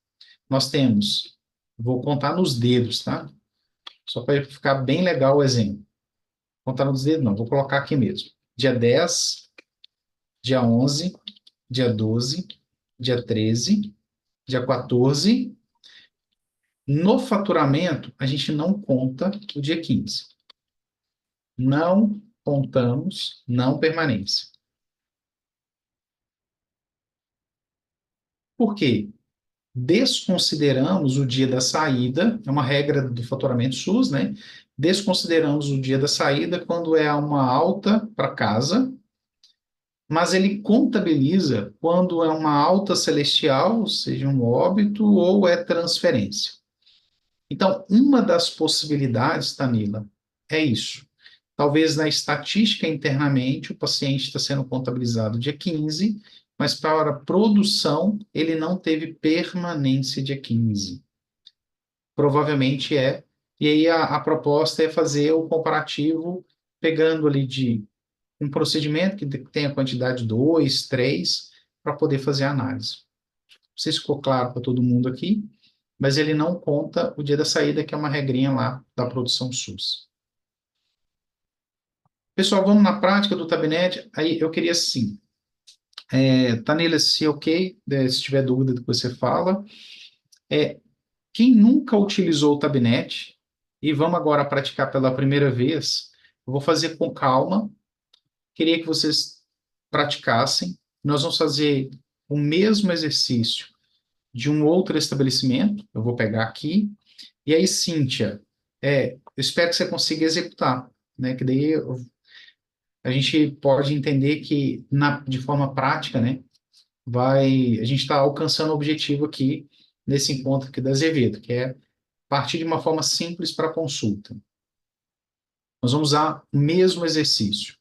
Nós temos, vou contar nos dedos, tá? Só para ficar bem legal o exemplo. Contar nos dedos, não, vou colocar aqui mesmo. Dia 10, dia 11, dia 12, dia 13, dia 14. No faturamento, a gente não conta o dia 15. Não contamos não permanência. Por quê? Desconsideramos o dia da saída, é uma regra do faturamento SUS, né? Desconsideramos o dia da saída quando é uma alta para casa, mas ele contabiliza quando é uma alta celestial, seja um óbito ou é transferência. Então, uma das possibilidades, Tanila, é isso. Talvez na estatística internamente o paciente está sendo contabilizado dia 15, mas para a produção ele não teve permanência dia 15. Provavelmente é. E aí a proposta é fazer o comparativo pegando ali de um procedimento que tem a quantidade 2, 3, para poder fazer a análise. Não sei se ficou claro para todo mundo aqui, mas ele não conta o dia da saída, que é uma regrinha lá da produção SUS. Pessoal, vamos na prática do Tabinete. Aí eu queria sim. Tanila, se ok, se tiver dúvida do que você fala. Quem nunca utilizou o Tabinete, e vamos agora praticar pela primeira vez, eu vou fazer com calma. Queria que vocês praticassem. Nós vamos fazer o mesmo exercício de um outro estabelecimento. Eu vou pegar aqui. E aí, Cíntia, eu espero que você consiga executar, né? Que daí a gente pode entender que, de forma prática, né? A gente está alcançando o objetivo aqui nesse encontro aqui da Azevedo, que é partir de uma forma simples para consulta. Nós vamos usar o mesmo exercício.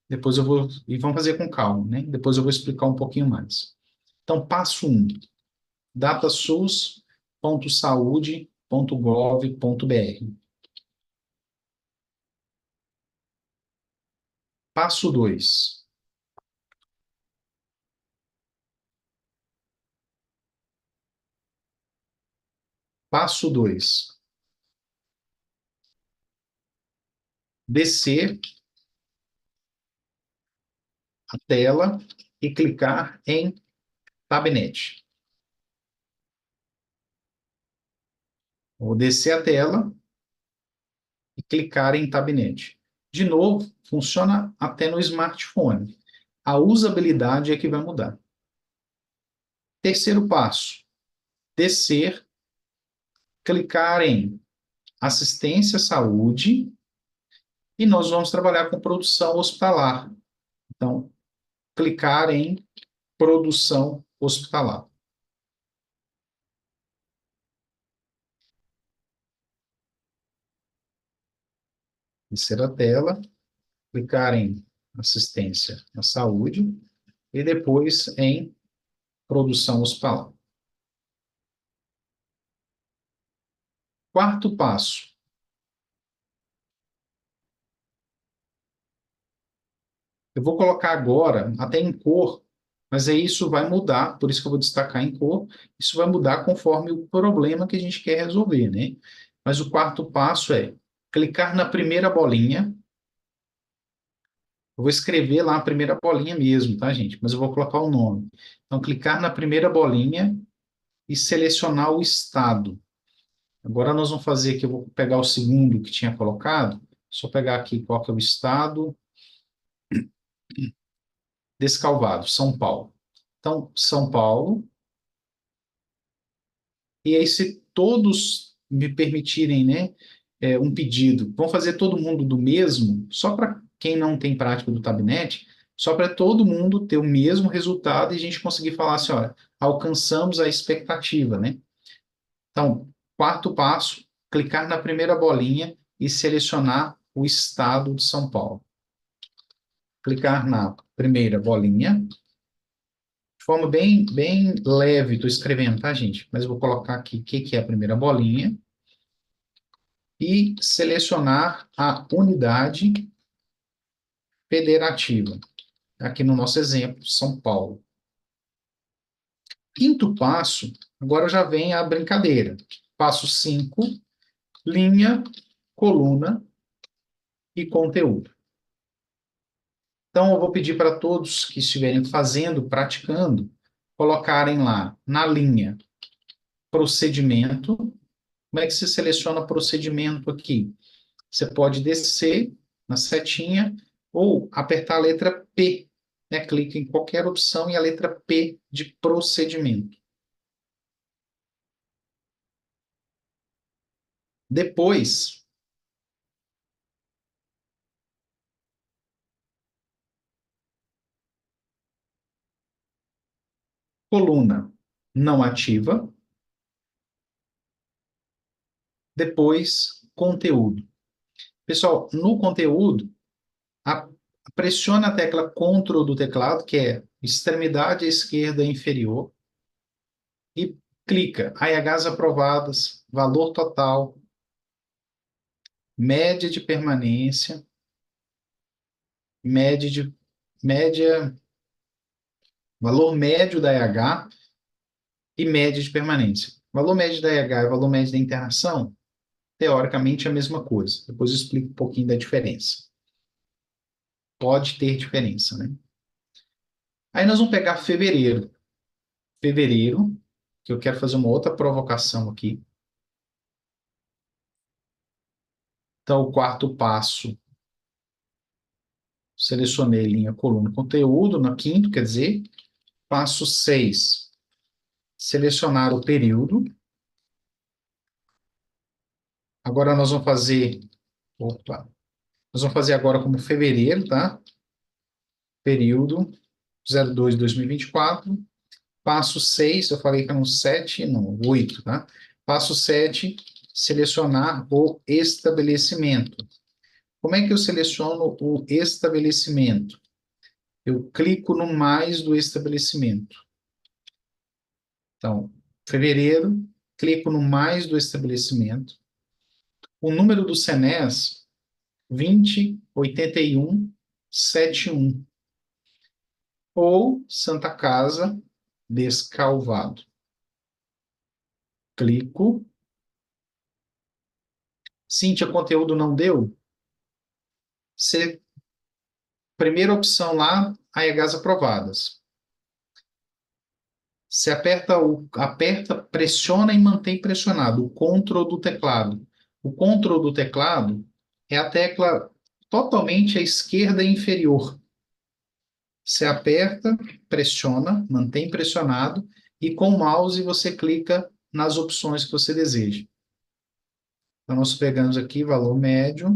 Depois eu vou, e vamos fazer com calma, né? Depois eu vou explicar um pouquinho mais. Então, passo 1, datasus.saude.gov.br. Passo 2, passo 2, descer a tela e clicar em Tabnet. Vou descer a tela e clicar em Tabnet. De novo, funciona até no smartphone. A usabilidade é que vai mudar. Terceiro passo, descer, clicar em assistência à saúde e nós vamos trabalhar com produção hospitalar. Então, clicar em produção hospitalar. Descer a tela, clicar em assistência à saúde e depois em produção hospitalar. Quarto passo. Eu vou colocar agora, até em cor, mas aí isso vai mudar, por isso que eu vou destacar em cor, isso vai mudar conforme o problema que a gente quer resolver, né? Mas o quarto passo é clicar na primeira bolinha. Eu vou escrever lá a primeira bolinha mesmo, tá, gente? Mas eu vou colocar o nome. Então, clicar na primeira bolinha e selecionar o estado. Agora nós vamos fazer aqui, eu vou pegar o segundo que tinha colocado, só pegar aqui qual que é o estado. Descalvado, São Paulo. Então, São Paulo. E aí, se todos me permitirem, né, um pedido, vão fazer todo mundo do mesmo, só para quem não tem prática do Tabnet, só para todo mundo ter o mesmo resultado e a gente conseguir falar assim, olha, alcançamos a expectativa, né? Então, quarto passo, clicar na primeira bolinha e selecionar o estado de São Paulo. Clicar na primeira bolinha, de forma bem leve, estou escrevendo, tá, gente? Mas eu vou colocar aqui o que é a primeira bolinha e selecionar a unidade federativa. Aqui no nosso exemplo, São Paulo. Quinto passo, agora já vem a brincadeira. Passo 5, linha, coluna e conteúdo. Então, eu vou pedir para todos que estiverem fazendo, praticando, colocarem lá na linha procedimento. Como é que você seleciona procedimento aqui? Você pode descer na setinha ou apertar a letra P, né? Clica em qualquer opção e a letra P de procedimento. Depois, coluna não ativa. Depois, conteúdo. Pessoal, no conteúdo, a, pressione a tecla Ctrl do teclado, que é extremidade esquerda inferior, e clica. AHs aprovadas, valor total, média de permanência, média, valor médio da AH e média de permanência. Valor médio da AH e valor médio da internação, teoricamente, é a mesma coisa. Depois eu explico um pouquinho da diferença. Pode ter diferença, né? Aí nós vamos pegar fevereiro. Fevereiro, que eu quero fazer uma outra provocação aqui. Então, o quarto passo, selecionei linha, coluna, conteúdo. No quinto, quer dizer, passo 6, selecionar o período. Agora nós vamos fazer, nós vamos fazer agora como fevereiro, tá? Período 02 de 2024. Passo 6, eu falei que eram 7, não, 8, tá? Passo 7, selecionar o estabelecimento. Como é que eu seleciono o estabelecimento? Eu clico no mais do estabelecimento. Então, fevereiro, clico no mais do estabelecimento. O número do CNES, 208171. Ou Santa Casa Descalvado. Clico. Cíntia, conteúdo não deu? Primeira opção lá, AEHs aprovadas. Você aperta, pressiona e mantém pressionado o Ctrl do teclado. O Ctrl do teclado é a tecla totalmente à esquerda inferior. Você aperta, pressiona, mantém pressionado e com o mouse você clica nas opções que você deseja. Então, nós pegamos aqui valor médio,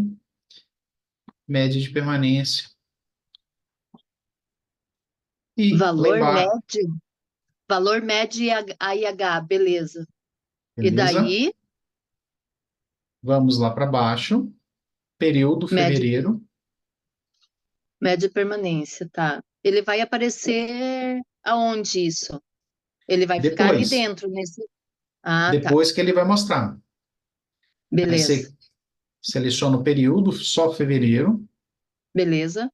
média de permanência. E lá Valor embaixo, médio. Valor médio e AIH, beleza. E beleza? daí, Vamos lá para baixo. Período, média, fevereiro. média permanência, tá. Ele vai aparecer aonde isso? Ele vai ficar ali Depois, dentro, nesse. Ah, tá. depois que ele vai mostrar. Aí Beleza. você seleciona o período, só fevereiro. Beleza.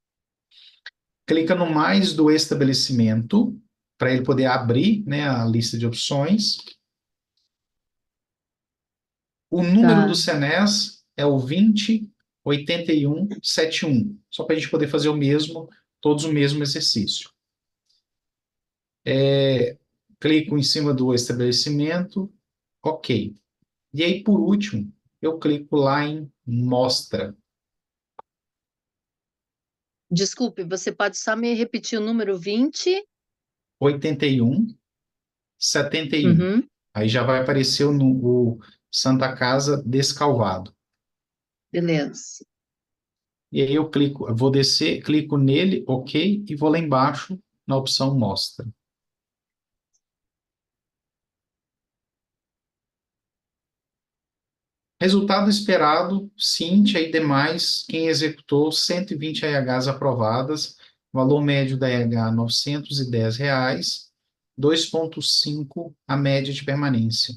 Clica no mais do estabelecimento, para ele poder abrir, né, a lista de opções. O número do Tá. CNES é o 208171, só para a gente poder fazer todos o mesmo exercício. Clico em cima do estabelecimento, ok. E aí, por último, eu clico lá em Mostra. Desculpe, você pode só me repetir o número 20? 8171. Uhum. Aí já vai aparecer o Santa Casa Descalvado. Beleza. E aí eu vou descer, clico nele, ok, e vou lá embaixo na opção Mostra. Resultado esperado, Cíntia e demais, quem executou 120 AHs aprovadas, valor médio da AH R$ 910, 2,5 a média de permanência.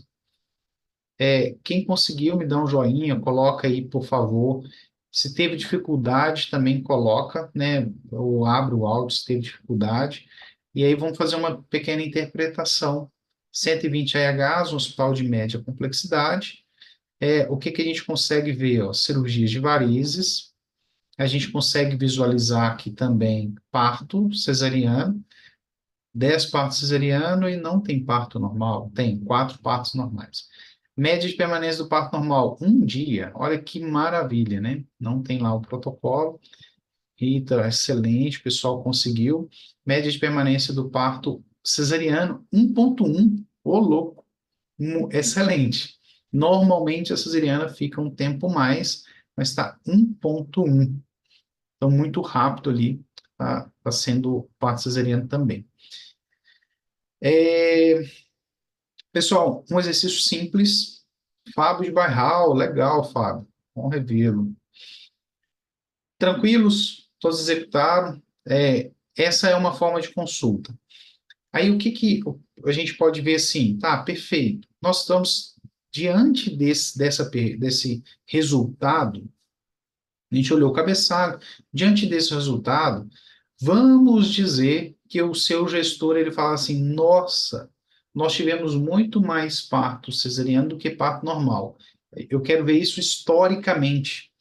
Quem conseguiu, me dá um joinha, coloca aí, por favor. Se teve dificuldade, também coloca, né? Ou abre o áudio se teve dificuldade. E aí vamos fazer uma pequena interpretação. 120 AHs, um hospital de média complexidade. O que a gente consegue ver? Ó, cirurgias de varizes, A gente consegue visualizar aqui também parto cesariano, 10 partos cesariano e não tem parto normal. Tem 4 partos normais. Média de permanência do parto normal, 1 dia. Olha que maravilha, né? Não tem lá o protocolo. Rita, excelente, o pessoal conseguiu. Média de permanência do parto cesariano, 1,1. Ô, louco, excelente. Normalmente a cesariana fica um tempo mais, mas está 1,1. Então, muito rápido ali, tá sendo parto cesariano também. Pessoal, um exercício simples. Fábio de Bairral, legal, Fábio. Bom revê-lo. Tranquilos? Todos executaram? Essa é uma forma de consulta. Aí, o que a gente pode ver assim? Tá, perfeito. Nós estamos diante desse resultado, a gente olhou o cabeçalho, diante desse resultado, vamos dizer que o seu gestor, ele fala assim, nossa, nós tivemos muito mais parto cesariano do que parto normal. Eu quero ver isso historicamente,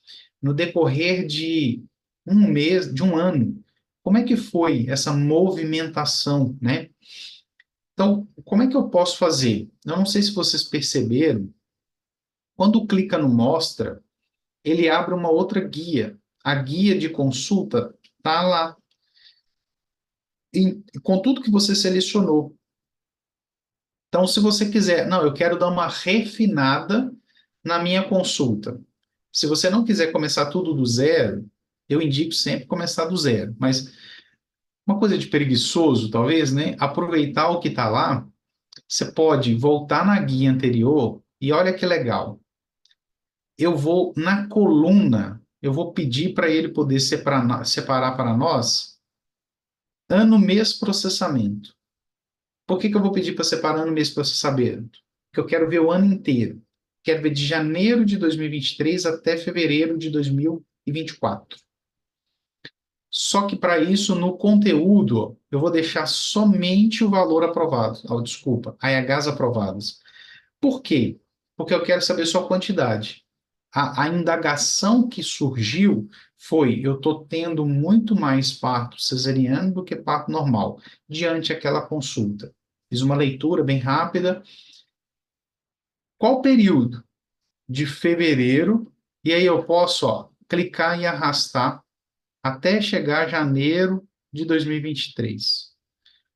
no decorrer de um mês, de um ano. Como é que foi essa movimentação, né? Então, como é que eu posso fazer? Eu não sei se vocês perceberam, quando clica no Mostra, ele abre uma outra guia. A guia de consulta está lá, com tudo que você selecionou. Então, se você quiser, não, eu quero dar uma refinada na minha consulta. Se você não quiser começar tudo do zero, eu indico sempre começar do zero. Mas uma coisa de preguiçoso, talvez, né? Aproveitar o que está lá, você pode voltar na guia anterior e olha que legal. Eu vou na coluna, eu vou pedir para ele poder separar para nós ano, mês, processamento. Por que eu vou pedir para separar ano, mês, processamento? Porque eu quero ver o ano inteiro. Quero ver de janeiro de 2023 até fevereiro de 2024. Só que para isso, no conteúdo, eu vou deixar somente o valor aprovado. Desculpa, AHs aprovados. Por quê? Porque eu quero saber só a quantidade. A indagação que surgiu foi: eu estou tendo muito mais parto cesariano do que parto normal, diante daquela consulta. Fiz uma leitura bem rápida. Qual período? De fevereiro, e aí eu posso, clicar e arrastar até chegar a janeiro de 2023.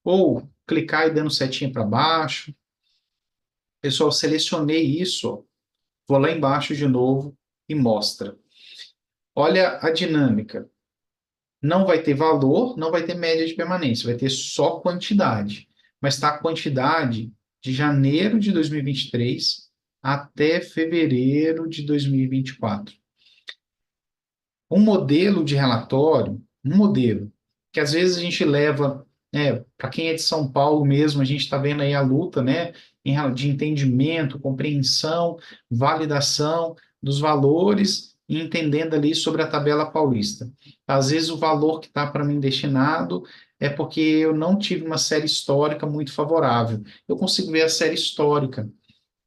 Ou clicar e dando setinha para baixo. Pessoal, selecionei isso, vou lá embaixo de novo e mostra. Olha a dinâmica. Não vai ter valor, não vai ter média de permanência, vai ter só quantidade. Mas está a quantidade de janeiro de 2023 até fevereiro de 2024. Um modelo de relatório, que às vezes a gente leva, para quem é de São Paulo mesmo, a gente está vendo aí a luta, né, de entendimento, compreensão, validação dos valores e entendendo ali sobre a tabela paulista. Às vezes o valor que está para mim destinado é porque eu não tive uma série histórica muito favorável. Eu consigo ver a série histórica.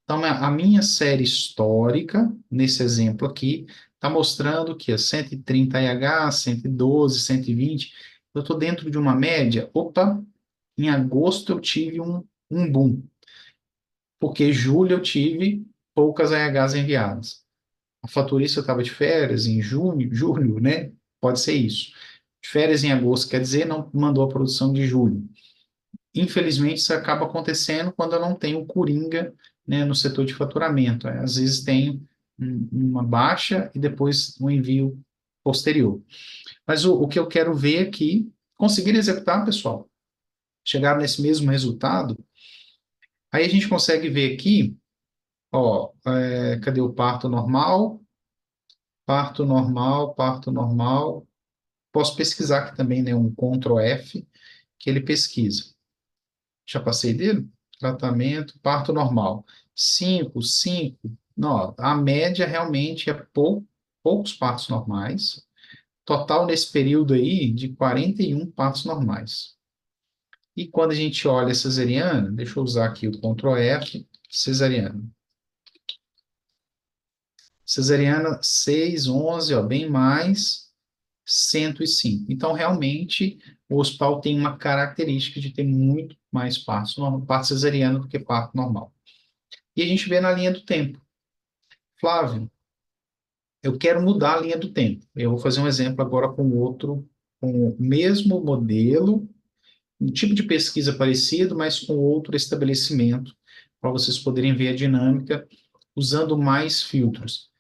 Então, a minha série histórica, nesse exemplo aqui, está mostrando que é 130 IH, 112, 120. Eu estou dentro de uma média. Opa, em agosto eu tive um boom, porque julho eu tive poucas IHs enviadas. A faturista estava de férias em junho, julho, né? Pode ser isso. De férias em agosto, quer dizer, não mandou a produção de julho. Infelizmente, isso acaba acontecendo quando eu não tenho coringa, né, no setor de faturamento. Às vezes tem uma baixa e depois um envio posterior. Mas o que eu quero ver aqui, conseguir executar, pessoal, chegar nesse mesmo resultado, aí a gente consegue ver aqui, cadê o parto normal? Parto normal, parto normal. Posso pesquisar aqui também, né, um Ctrl F, que ele pesquisa. Já passei dele? Tratamento, parto normal. 5, 5. Não, a média realmente é poucos partos normais. Total nesse período aí de 41 partos normais. E quando a gente olha a cesariana, deixa eu usar aqui o Ctrl F, cesariana. Cesariana 6, 11, bem mais. 105. Então, realmente, o hospital tem uma característica de ter muito mais parto cesariano do que parto normal. E a gente vê na linha do tempo. Flávio, eu quero mudar a linha do tempo. Eu vou fazer um exemplo agora com o mesmo modelo, um tipo de pesquisa parecido, mas com outro estabelecimento, para vocês poderem ver a dinâmica usando mais filtros.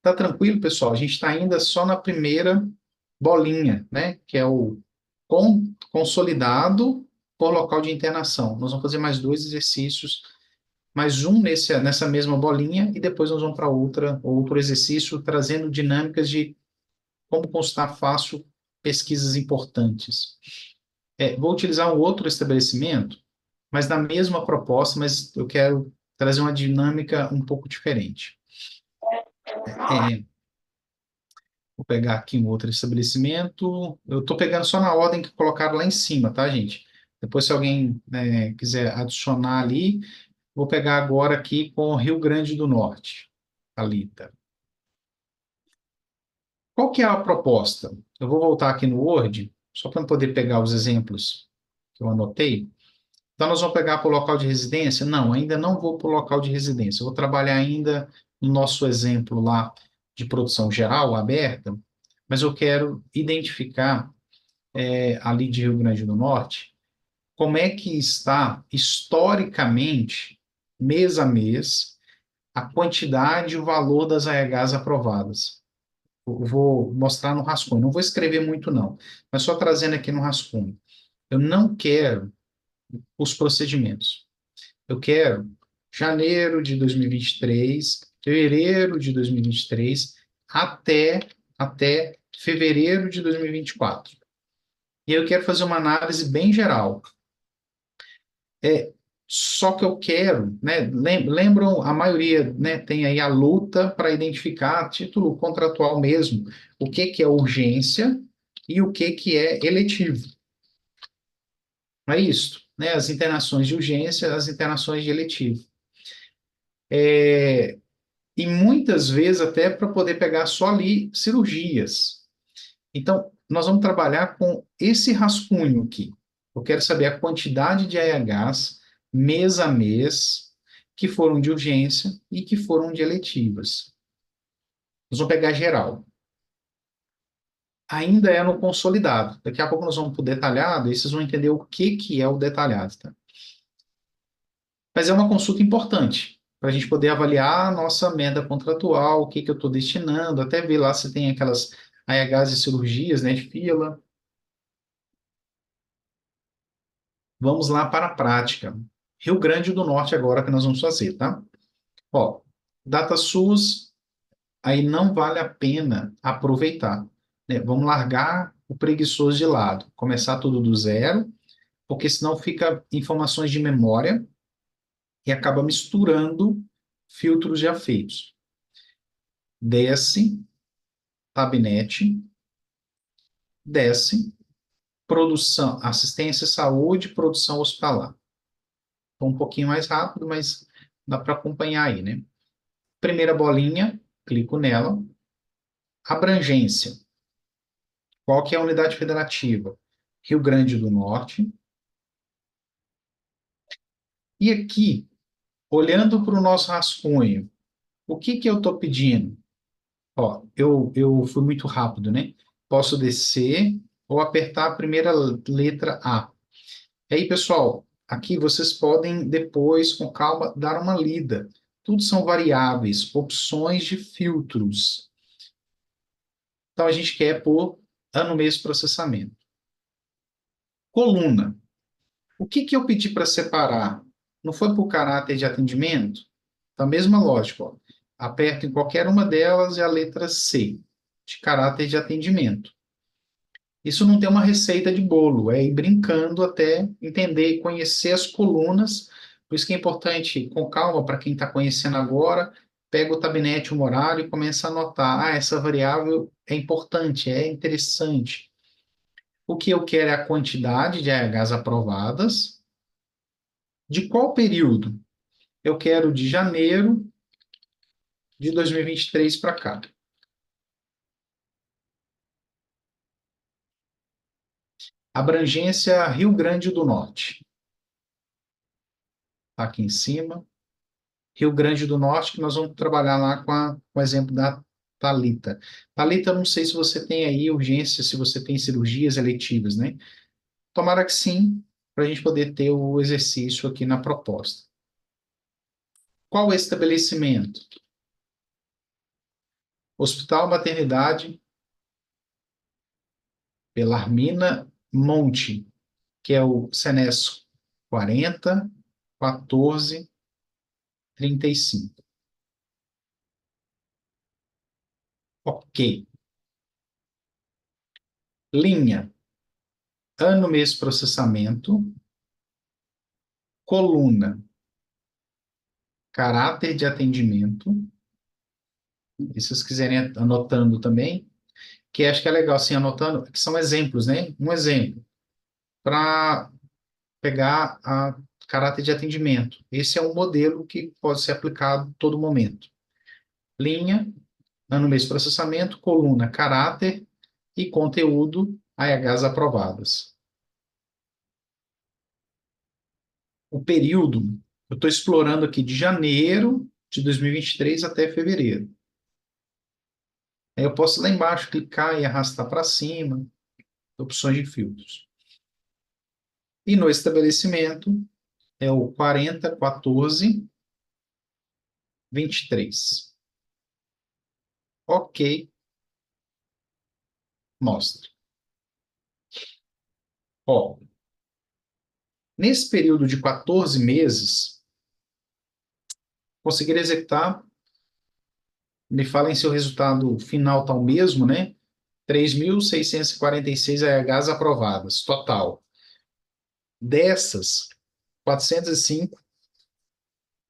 Tá tranquilo, pessoal? A gente está ainda só na primeira bolinha, né? Que é o consolidado por local de internação. Nós vamos fazer mais 2 exercícios, mais um nessa mesma bolinha, e depois nós vamos para outro exercício, trazendo dinâmicas de como consultar fácil pesquisas importantes. Vou utilizar um outro estabelecimento, mas na mesma proposta, mas eu quero trazer uma dinâmica um pouco diferente. Vou pegar aqui um outro estabelecimento. Eu estou pegando só na ordem que colocaram lá em cima, tá, gente? Depois, se alguém quiser adicionar ali, vou pegar agora aqui com Rio Grande do Norte, Thalita. Qual que é a proposta? Eu vou voltar aqui no Word, só para poder pegar os exemplos que eu anotei. Então, nós vamos pegar para o local de residência? Não, ainda não vou para o local de residência. Eu vou trabalhar ainda no nosso exemplo lá de produção geral, aberta, mas eu quero identificar ali de Rio Grande do Norte como é que está historicamente, mês a mês, a quantidade e o valor das AHs aprovadas. Eu vou mostrar no rascunho, não vou escrever muito não, mas só trazendo aqui no rascunho. Eu não quero os procedimentos. Eu quero janeiro de 2023, fevereiro de 2023, até fevereiro de 2024. E eu quero fazer uma análise bem geral. Só que eu quero, né? Lembram, a maioria, né, tem aí a luta para identificar título contratual mesmo, o que é urgência e o que é eletivo. Não é isso, né? As internações de urgência, as internações de eletivo. E muitas vezes até para poder pegar só ali cirurgias. Então, nós vamos trabalhar com esse rascunho aqui. Eu quero saber a quantidade de AHs mês a mês que foram de urgência e que foram de eletivas. Nós vamos pegar geral. Ainda é no consolidado. Daqui a pouco nós vamos para o detalhado e vocês vão entender o que é o detalhado. Tá? Mas é uma consulta importante para a gente poder avaliar a nossa meta contratual, o que eu estou destinando, até ver lá se tem aquelas AHs e cirurgias, né, de fila. Vamos lá para a prática. Rio Grande do Norte agora que nós vamos fazer, tá? Ó, data SUS, aí não vale a pena aproveitar, né? Vamos largar o preguiçoso de lado, começar tudo do zero, porque senão fica informações de memória e acaba misturando filtros já feitos. Desce, Tabnet, desce, produção, assistência, saúde, produção hospitalar. Então, um pouquinho mais rápido, mas dá para acompanhar aí, né? Primeira bolinha, clico nela. Abrangência. Qual que é a unidade federativa? Rio Grande do Norte. E aqui, olhando para o nosso rascunho, o que eu estou pedindo? Ó, eu fui muito rápido, né? Posso descer ou apertar a primeira letra A. E aí, pessoal, aqui vocês podem depois, com calma, dar uma lida. Tudo são variáveis, opções de filtros. Então, a gente quer por ano, mês, processamento. Coluna. O que eu pedi para separar? Não foi por caráter de atendimento? Então, a mesma lógica. Ó. Aperto em qualquer uma delas e a letra C, de caráter de atendimento. Isso não tem uma receita de bolo, é ir brincando até entender e conhecer as colunas. Por isso que é importante, com calma, para quem está conhecendo agora, pega o tabinete, o horário e começa a anotar. Ah, essa variável é importante, é interessante. O que eu quero é a quantidade de AHs aprovadas. De qual período? Eu quero de janeiro de 2023 para cá. Abrangência Rio Grande do Norte. Tá aqui em cima. Rio Grande do Norte, que nós vamos trabalhar lá com o exemplo da Thalita. Thalita, eu não sei se você tem aí urgência, se você tem cirurgias eletivas, né? Tomara que sim, para a gente poder ter o exercício aqui na proposta. Qual o estabelecimento? Hospital Maternidade Belarmina Monte, que é o CNES 40 14 35. Ok. Linha, ano, mês, processamento. Coluna, caráter de atendimento. E se vocês quiserem anotando também, que acho que é legal assim, anotando, que são exemplos, né? Um exemplo, para pegar a caráter de atendimento. Esse é um modelo que pode ser aplicado a todo momento. Linha, ano, mês, processamento, coluna, caráter e conteúdo, AHs aprovadas. O período, eu estou explorando aqui de janeiro de 2023 até fevereiro. Aí eu posso lá embaixo clicar e arrastar para cima, opções de filtros. E no estabelecimento é o 40 14 23. Ok, mostra. Ó, nesse período de 14 meses, conseguir executar, me falem se o resultado final está o mesmo, né? 3.646 AHs aprovadas, total. Dessas, 405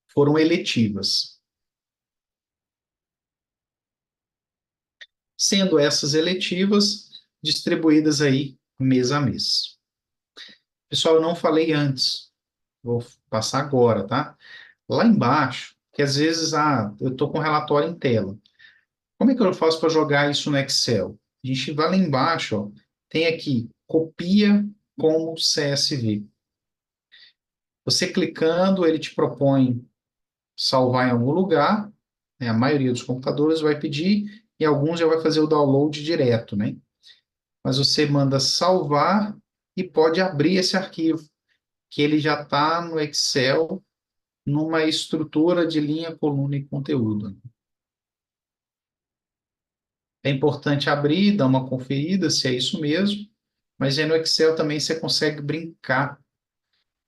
foram eletivas. Sendo essas eletivas distribuídas aí mês a mês. Pessoal, eu não falei antes, vou passar agora, tá? Lá embaixo, que às vezes, eu estou com o relatório em tela. Como é que eu faço para jogar isso no Excel? A gente vai lá embaixo, ó, tem aqui, copia como CSV. Você clicando, ele te propõe salvar em algum lugar, né? A maioria dos computadores vai pedir, e alguns já vai fazer o download direto, né? Mas você manda salvar e pode abrir esse arquivo, que ele já está no Excel, numa estrutura de linha, coluna e conteúdo. É importante abrir, dar uma conferida se é isso mesmo, mas aí no Excel também você consegue brincar,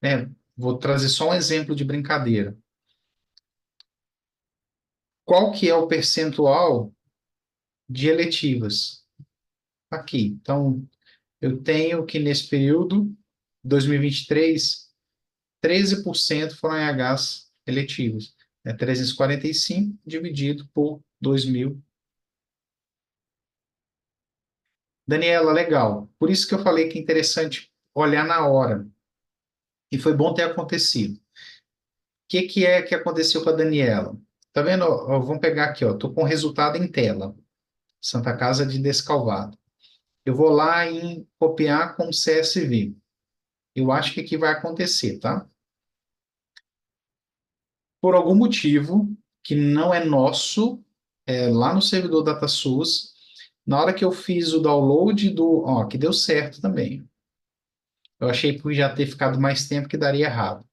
né? Vou trazer só um exemplo de brincadeira. Qual que é o percentual de eletivas? Aqui. Então, eu tenho que nesse período, 2023, 13% foram AHs eletivos. É 345 dividido por 2.000. Daniela, legal. Por isso que eu falei que é interessante olhar na hora. E foi bom ter acontecido. O que é que aconteceu com a Daniela? Tá vendo? Ó, vamos pegar aqui, ó. Tô com o resultado em tela. Santa Casa de Descalvado. Eu vou lá em copiar com CSV. Eu acho que aqui vai acontecer, tá? Por algum motivo que não é nosso, lá no servidor DataSource, na hora que eu fiz o download ó, que deu certo também. Eu achei por já ter ficado mais tempo que daria errado.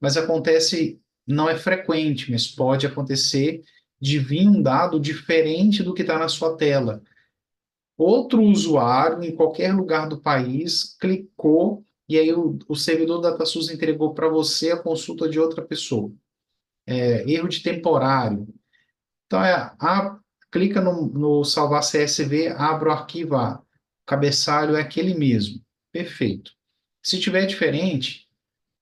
Mas acontece, não é frequente, mas pode acontecer de vir um dado diferente do que está na sua tela. Outro usuário, em qualquer lugar do país, clicou e aí o servidor da DataSUS entregou para você a consulta de outra pessoa. Erro de temporário. Então, clica no salvar CSV, abre o arquivo A. O cabeçalho é aquele mesmo. Perfeito. Se tiver diferente,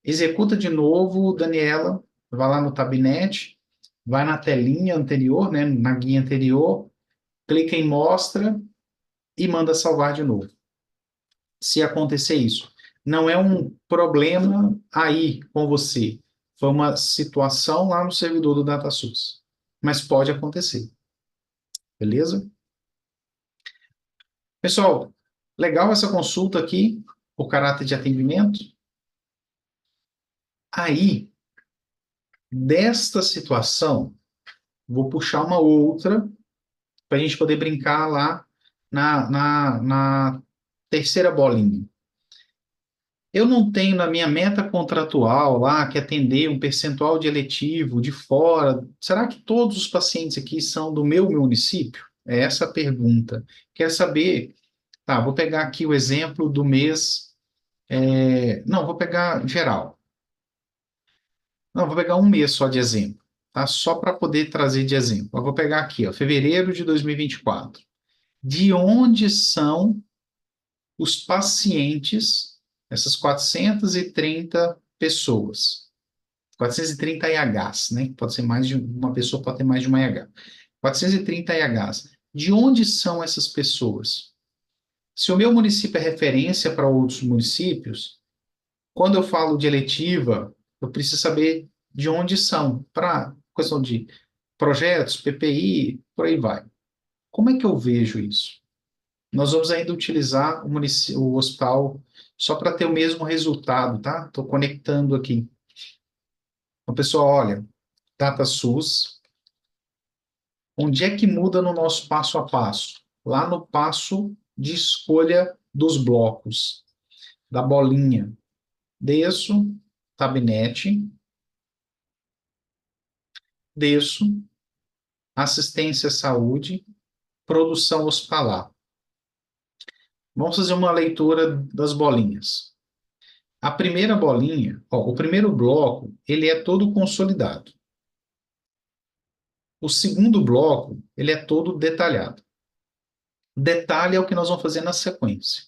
executa de novo, Daniela, vai lá no Tabnet, vai na telinha anterior, né, na guia anterior, clica em mostra e manda salvar de novo. Se acontecer isso, não é um problema aí com você, foi uma situação lá no servidor do DataSource, mas pode acontecer, beleza? Pessoal, legal essa consulta aqui, por caráter de atendimento? Aí, desta situação, vou puxar uma outra para a gente poder brincar lá na terceira bolinha. Eu não tenho na minha meta contratual lá que atender um percentual de eletivo de fora. Será que todos os pacientes aqui são do meu município? É essa a pergunta. Quer saber? Tá, vou pegar aqui o exemplo do mês. Não, vou pegar geral. Não, vou pegar um mês só de exemplo, tá? Só para poder trazer de exemplo. Eu vou pegar aqui, ó, fevereiro de 2024. De onde são os pacientes, essas 430 pessoas? 430 IHs, né? Pode ser mais de uma pessoa, pode ter mais de uma IH. 430 IHs. De onde são essas pessoas? Se o meu município é referência para outros municípios, quando eu falo de eletiva, eu preciso saber de onde são, para questão de projetos, PPI, por aí vai. Como é que eu vejo isso? Nós vamos ainda utilizar o hospital só para ter o mesmo resultado, tá? Estou conectando aqui. Então, pessoal, olha, DataSUS, onde é que muda no nosso passo a passo? Lá no passo de escolha dos blocos, da bolinha. Desço, tabinete, desço, assistência à saúde, produção hospitalar. Vamos fazer uma leitura das bolinhas. A primeira bolinha, o primeiro bloco, ele é todo consolidado. O segundo bloco, ele é todo detalhado. Detalhe é o que nós vamos fazer na sequência.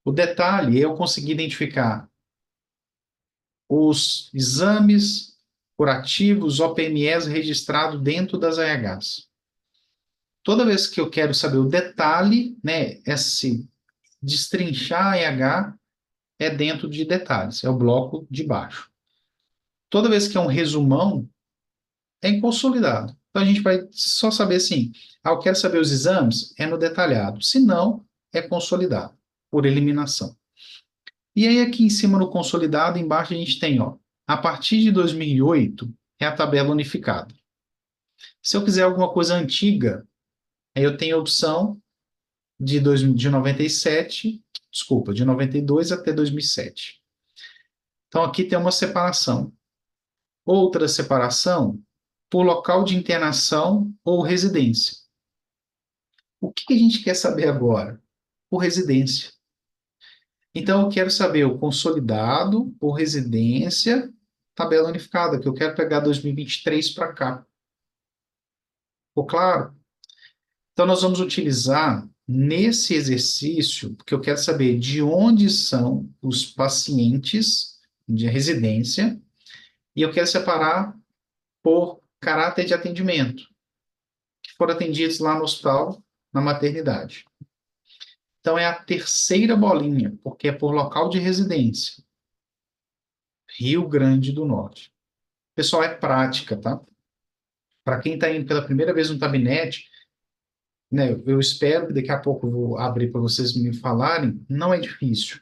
O detalhe é eu conseguir identificar os exames curativos, OPMEs registrados dentro das AHs. Toda vez que eu quero saber o detalhe, né, esse destrinchar a AH é dentro de detalhes, é o bloco de baixo. Toda vez que é um resumão, é consolidado. Então a gente vai só saber assim, eu quero saber os exames, é no detalhado. Se não, é consolidado, por eliminação. E aí aqui em cima no consolidado, embaixo a gente tem, ó, a partir de 2008 é a tabela unificada. Se eu quiser alguma coisa antiga, aí eu tenho a opção de 97, desculpa, de 92 até 2007. Então aqui tem uma separação. Outra separação por local de internação ou residência. O que a gente quer saber agora? Por residência. Então, eu quero saber o consolidado por residência, tabela unificada, que eu quero pegar 2023 para cá. Ficou claro? Então, nós vamos utilizar nesse exercício, porque eu quero saber de onde são os pacientes de residência, e eu quero separar por caráter de atendimento, que foram atendidos lá no hospital, na maternidade. Então, é a terceira bolinha, porque é por local de residência. Rio Grande do Norte. Pessoal, é prática, tá? Para quem está indo pela primeira vez no Tabinete, né, eu espero que daqui a pouco eu vou abrir para vocês me falarem, não é difícil,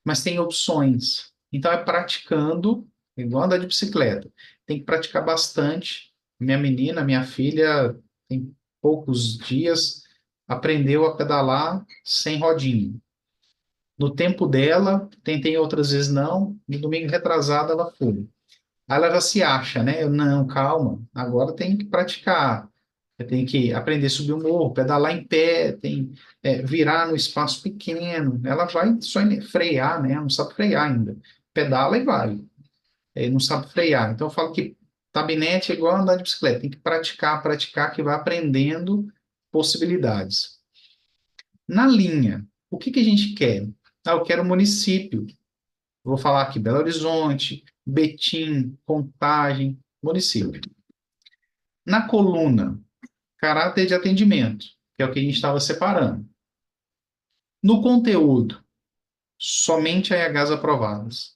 mas tem opções. Então, é praticando, igual andar de bicicleta. Tem que praticar bastante. Minha menina, minha filha, tem poucos dias, aprendeu a pedalar sem rodinha. No tempo dela, tentei outras vezes não, no domingo retrasado ela foi. Aí ela já se acha, né? Não, calma, agora tem que praticar. Tem que aprender a subir o morro, pedalar em pé, tem virar no espaço pequeno. Ela vai só frear, né? Não sabe frear ainda. Pedala e vai. Não sabe frear. Então eu falo que tabinete é igual andar de bicicleta. Tem que praticar, praticar, que vai aprendendo possibilidades. Na linha, o que a gente quer? Eu quero município. Vou falar aqui Belo Horizonte, Betim, Contagem, município. Na coluna, caráter de atendimento, que é o que a gente estava separando. No conteúdo, somente AHs aprovadas.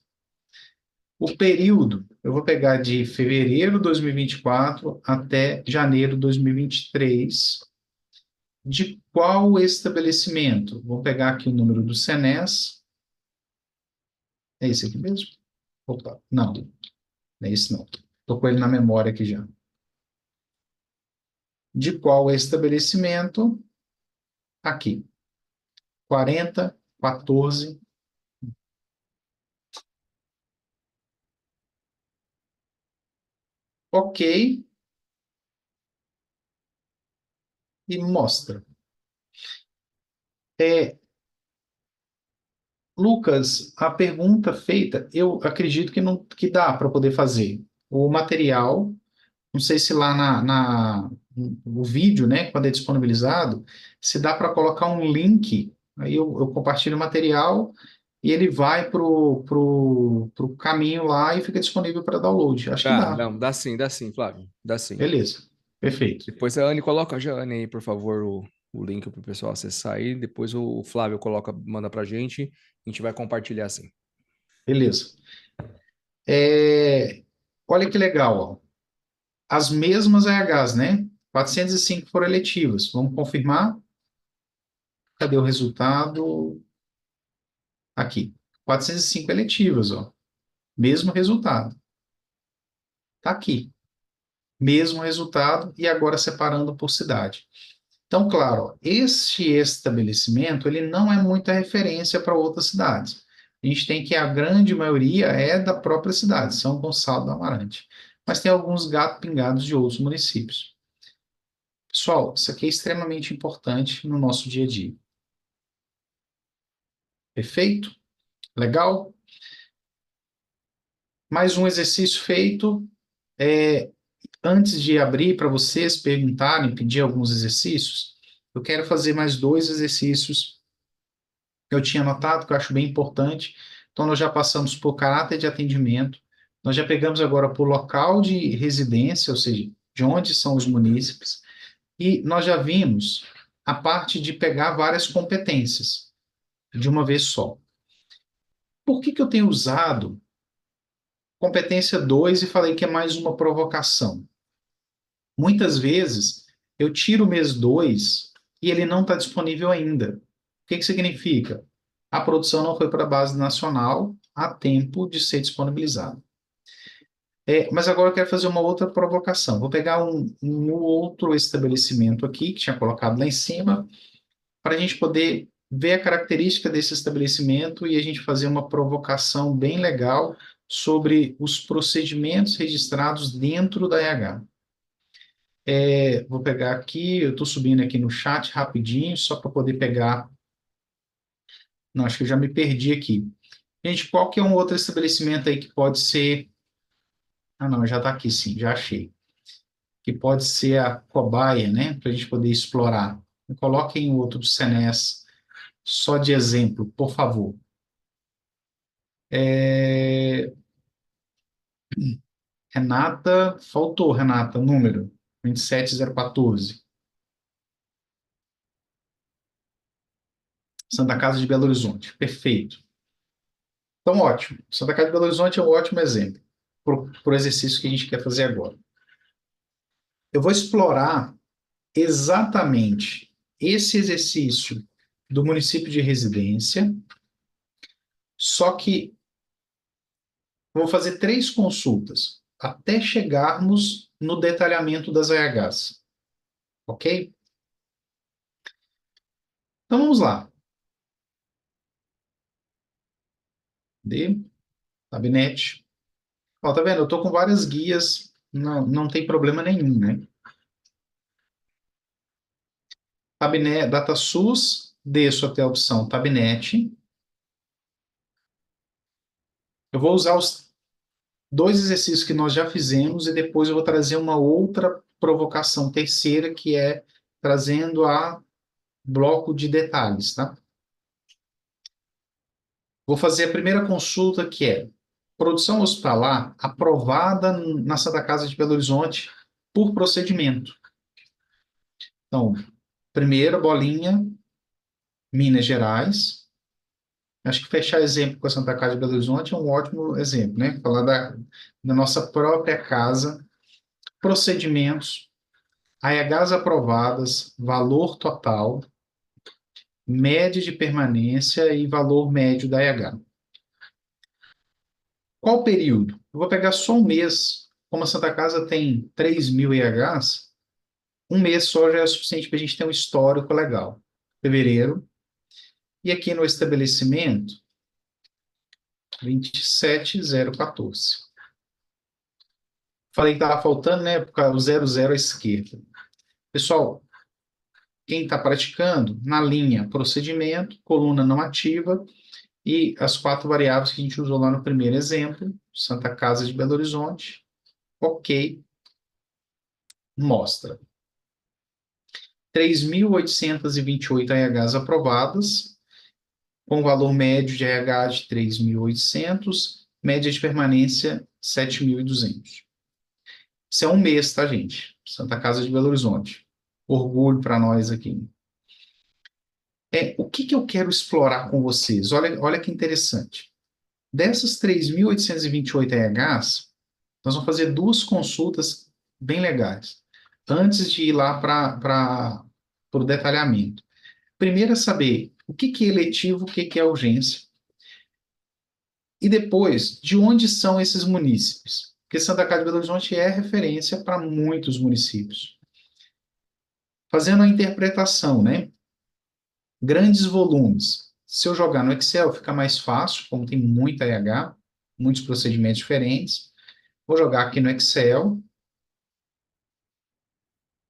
O período, eu vou pegar de fevereiro de 2024 até janeiro de 2023. De qual estabelecimento? Vou pegar aqui o número do CENES, É esse aqui mesmo? Opa, não, não é esse não. Estou com ele na memória aqui já. De qual estabelecimento? Aqui. 40, 14. Ok. E mostra. Lucas, a pergunta feita, eu acredito que não que dá para poder fazer. O material, não sei se lá no vídeo, né, quando é disponibilizado, se dá para colocar um link, aí eu compartilho o material e ele vai pro caminho lá e fica disponível para download. Acho que Dá, dá. não, dá sim, Flávio, dá sim. Beleza. Perfeito. Depois a Anne coloca, já, Anne, aí, por favor, o link para o pessoal acessar aí. Depois o Flávio coloca, manda pra gente. A gente vai compartilhar assim. Beleza. Olha que legal, ó. As mesmas AHs, né? 405 foram eletivas. Vamos confirmar? Cadê o resultado? Aqui. 405 eletivas, ó. Mesmo resultado. Tá aqui. Mesmo resultado e agora separando por cidade. Então, claro, ó, este estabelecimento, ele não é muita referência para outras cidades. A gente tem que a grande maioria é da própria cidade, São Gonçalo do Amarante. Mas tem alguns gatos pingados de outros municípios. Pessoal, isso aqui é extremamente importante no nosso dia a dia. Perfeito? Legal? Mais um exercício feito. Antes de abrir para vocês perguntarem, pedir alguns exercícios, eu quero fazer mais dois exercícios que eu tinha anotado, que eu acho bem importante. Então, nós já passamos por caráter de atendimento, nós já pegamos agora por local de residência, ou seja, de onde são os munícipes, e nós já vimos a parte de pegar várias competências de uma vez só. Por que eu tenho usado competência 2 e falei que é mais uma provocação? Muitas vezes eu tiro o mês 2 e ele não está disponível ainda. O que significa? A produção não foi para a base nacional a tempo de ser disponibilizada. Mas agora eu quero fazer uma outra provocação. Vou pegar um outro estabelecimento aqui, que tinha colocado lá em cima, para a gente poder ver a característica desse estabelecimento e a gente fazer uma provocação bem legal sobre os procedimentos registrados dentro da RH. Vou pegar aqui, eu estou subindo aqui no chat rapidinho, só para poder pegar. Não, acho que eu já me perdi aqui. Gente, qual que é um outro estabelecimento aí que pode ser... Ah, não, já está aqui sim, já achei. Que pode ser a cobaia, né? Para a gente poder explorar. Coloquem outro do Senes, só de exemplo, por favor. Renata, faltou, Renata, número 27014. Santa Casa de Belo Horizonte, perfeito. Então, ótimo. Santa Casa de Belo Horizonte é um ótimo exemplo para o exercício que a gente quer fazer agora. Eu vou explorar exatamente esse exercício do município de residência, só que vou fazer 3 consultas até chegarmos no detalhamento das AHs. Ok? Então, vamos lá. Gabinete. Ó, tá vendo? Eu estou com várias guias, não tem problema nenhum, né? Tabinete, DataSUS, desço até a opção Tabinete. Eu vou usar os 2 exercícios que nós já fizemos e depois eu vou trazer uma outra provocação terceira, que é trazendo a bloco de detalhes, tá? Vou fazer a primeira consulta, que é produção hospitalar aprovada na Santa Casa de Belo Horizonte por procedimento. Então, primeira bolinha, Minas Gerais. Acho que fechar exemplo com a Santa Casa de Belo Horizonte é um ótimo exemplo, né? Falar da nossa própria casa, procedimentos, AHs aprovadas, valor total, média de permanência e valor médio da AH. Qual período? Eu vou pegar só um mês. Como a Santa Casa tem 3.000 IHs, um mês só já é suficiente para a gente ter um histórico legal. Fevereiro. E aqui no estabelecimento, 27014. Falei que estava faltando, né? Porque o 00 à esquerda. Pessoal, quem está praticando, na linha procedimento, coluna não ativa, e as 4 variáveis que a gente usou lá no primeiro exemplo, Santa Casa de Belo Horizonte, ok, mostra. 3.828 AHs aprovadas, com valor médio de AH de 3.800, média de permanência 7.200. Isso é um mês, tá, gente? Santa Casa de Belo Horizonte. Orgulho para nós aqui. O que eu quero explorar com vocês? Olha que interessante. Dessas 3.828 EHs, nós vamos fazer 2 consultas bem legais, antes de ir lá para o detalhamento. Primeiro é saber o que é eletivo, o que é urgência. E depois, de onde são esses munícipes? Porque Santa Casa de Belo Horizonte é referência para muitos municípios. Fazendo a interpretação, né? Grandes volumes. Se eu jogar no Excel, fica mais fácil, como tem muita EH, muitos procedimentos diferentes. Vou jogar aqui no Excel.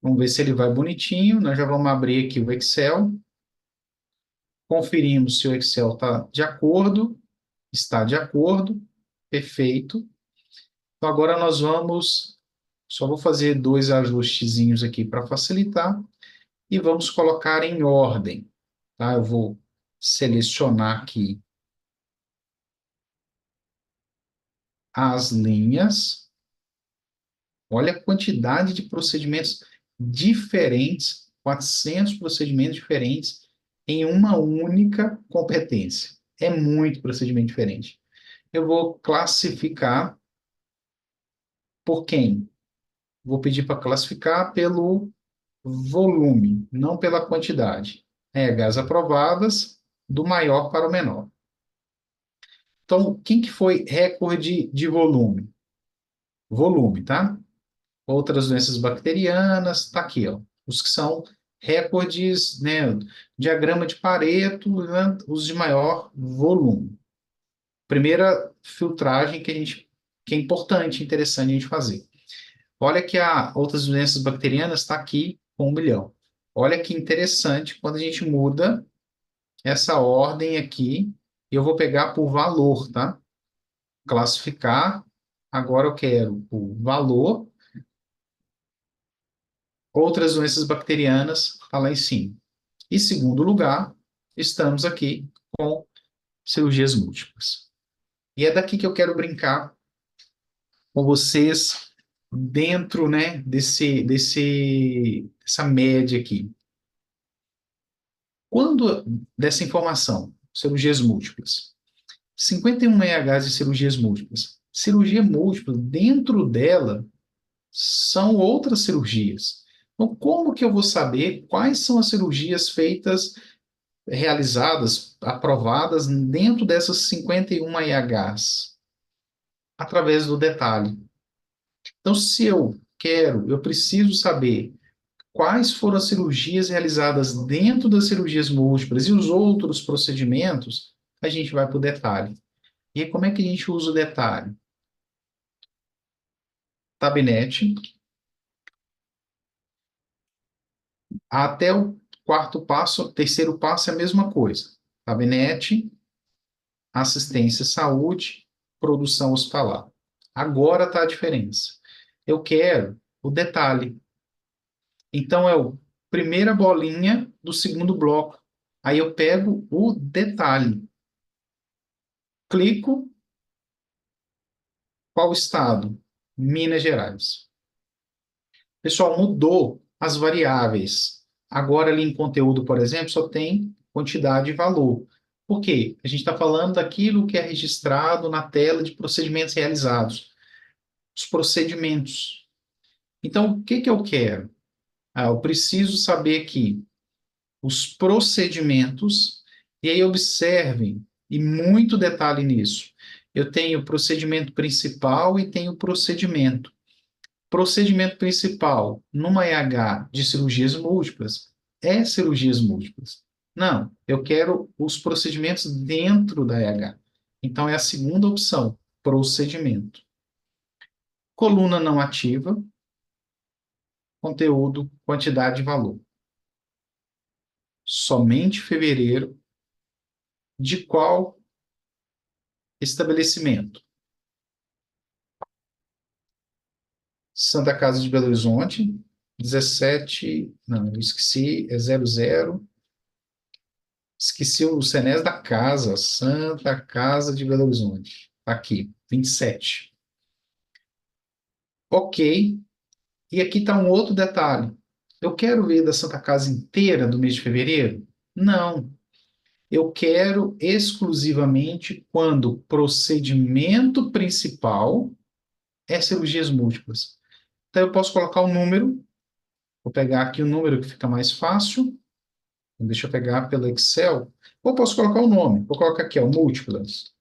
Vamos ver se ele vai bonitinho. Nós já vamos abrir aqui o Excel. Conferimos se o Excel está de acordo. Está de acordo. Perfeito. Então, agora nós vamos... Só vou fazer 2 ajustezinhos aqui para facilitar. E vamos colocar em ordem. Tá? Eu vou selecionar aqui as linhas. Olha a quantidade de procedimentos diferentes, 400 procedimentos diferentes em uma única competência. É muito procedimento diferente. Eu vou classificar por quem? Vou pedir para classificar pelo volume, não pela quantidade. EHs aprovadas, do maior para o menor. Então, quem que foi recorde de volume? Volume, tá? Outras doenças bacterianas, tá aqui, ó. Os que são recordes, né? Diagrama de Pareto, né, os de maior volume. Primeira filtragem que é importante, interessante a gente fazer. Olha que a outras doenças bacterianas está aqui com 1 milhão. Olha que interessante quando a gente muda essa ordem aqui, eu vou pegar por valor, tá? Classificar, agora eu quero o valor. Outras doenças bacterianas, está lá em cima. E segundo lugar, estamos aqui com cirurgias múltiplas. E é daqui que eu quero brincar com vocês dentro, né, dessa média aqui. Quando dessa informação, cirurgias múltiplas, 51 EHs de cirurgias múltiplas. Cirurgia múltipla, dentro dela, são outras cirurgias. Então, como que eu vou saber quais são as cirurgias feitas, realizadas, aprovadas dentro dessas 51 IHs? Através do detalhe. Então, se eu preciso saber quais foram as cirurgias realizadas dentro das cirurgias múltiplas e os outros procedimentos, a gente vai para o detalhe. E aí, como é que a gente usa o detalhe? Tabinete. Até o quarto passo, terceiro passo é a mesma coisa. Gabinete, assistência à saúde, produção hospitalar. Agora está a diferença. Eu quero o detalhe. Então, é a primeira bolinha do segundo bloco. Aí eu pego o detalhe. Clico. Qual estado? Minas Gerais. Pessoal, mudou as variáveis. Agora, ali em conteúdo, por exemplo, só tem quantidade e valor. Por quê? A gente está falando daquilo que é registrado na tela de procedimentos realizados. Os procedimentos. Então, o que eu quero? Eu preciso saber aqui os procedimentos, e aí observem, e muito detalhe nisso. Eu tenho procedimento principal e tenho procedimento. Procedimento principal, numa EH de cirurgias múltiplas, é cirurgias múltiplas. Não, eu quero os procedimentos dentro da EH. Então, é a segunda opção, procedimento. Coluna não ativa, conteúdo, quantidade e valor. Somente fevereiro. De qual estabelecimento? Santa Casa de Belo Horizonte, 17, não, eu esqueci, é 00. Esqueci o CNES da casa, Santa Casa de Belo Horizonte. Aqui, 27. Ok. E aqui está um outro detalhe. Eu quero ver da Santa Casa inteira do mês de fevereiro? Não. Eu quero exclusivamente quando o procedimento principal é cirurgias múltiplas. Então, eu posso colocar o número. Vou pegar aqui o número que fica mais fácil. Deixa eu pegar pelo Excel. Ou posso colocar o nome. Vou colocar aqui, ó, múltiplas.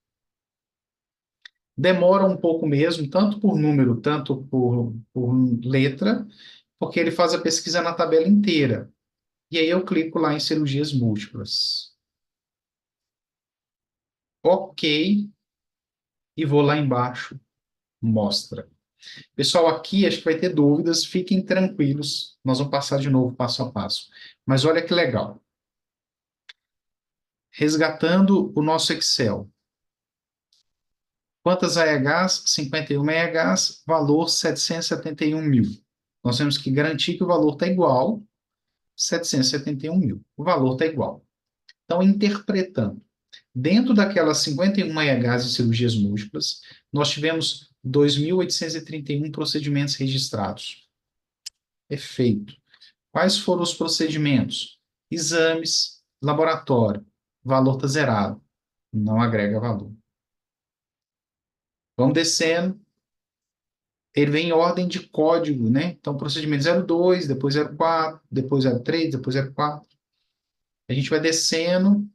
Demora um pouco mesmo, tanto por número, tanto por letra, porque ele faz a pesquisa na tabela inteira. E aí eu clico lá em cirurgias múltiplas. Ok. E vou lá embaixo. Mostra. Pessoal, aqui acho que vai ter dúvidas. Fiquem tranquilos. Nós vamos passar de novo passo a passo. Mas olha que legal. Resgatando o nosso Excel. Quantas AEHs? 51 AEHs, valor 771 mil. Nós temos que garantir que o valor está igual, 771 mil. O valor está igual. Então, interpretando, dentro daquelas 51 AEHs de cirurgias múltiplas, nós tivemos 2.831 procedimentos registrados. Perfeito. Quais foram os procedimentos? Exames, laboratório. Valor está zerado. Não agrega valor. Vamos descendo. Ele vem em ordem de código, né? Então, procedimento 02, depois 04, depois 03, depois 04. A gente vai descendo.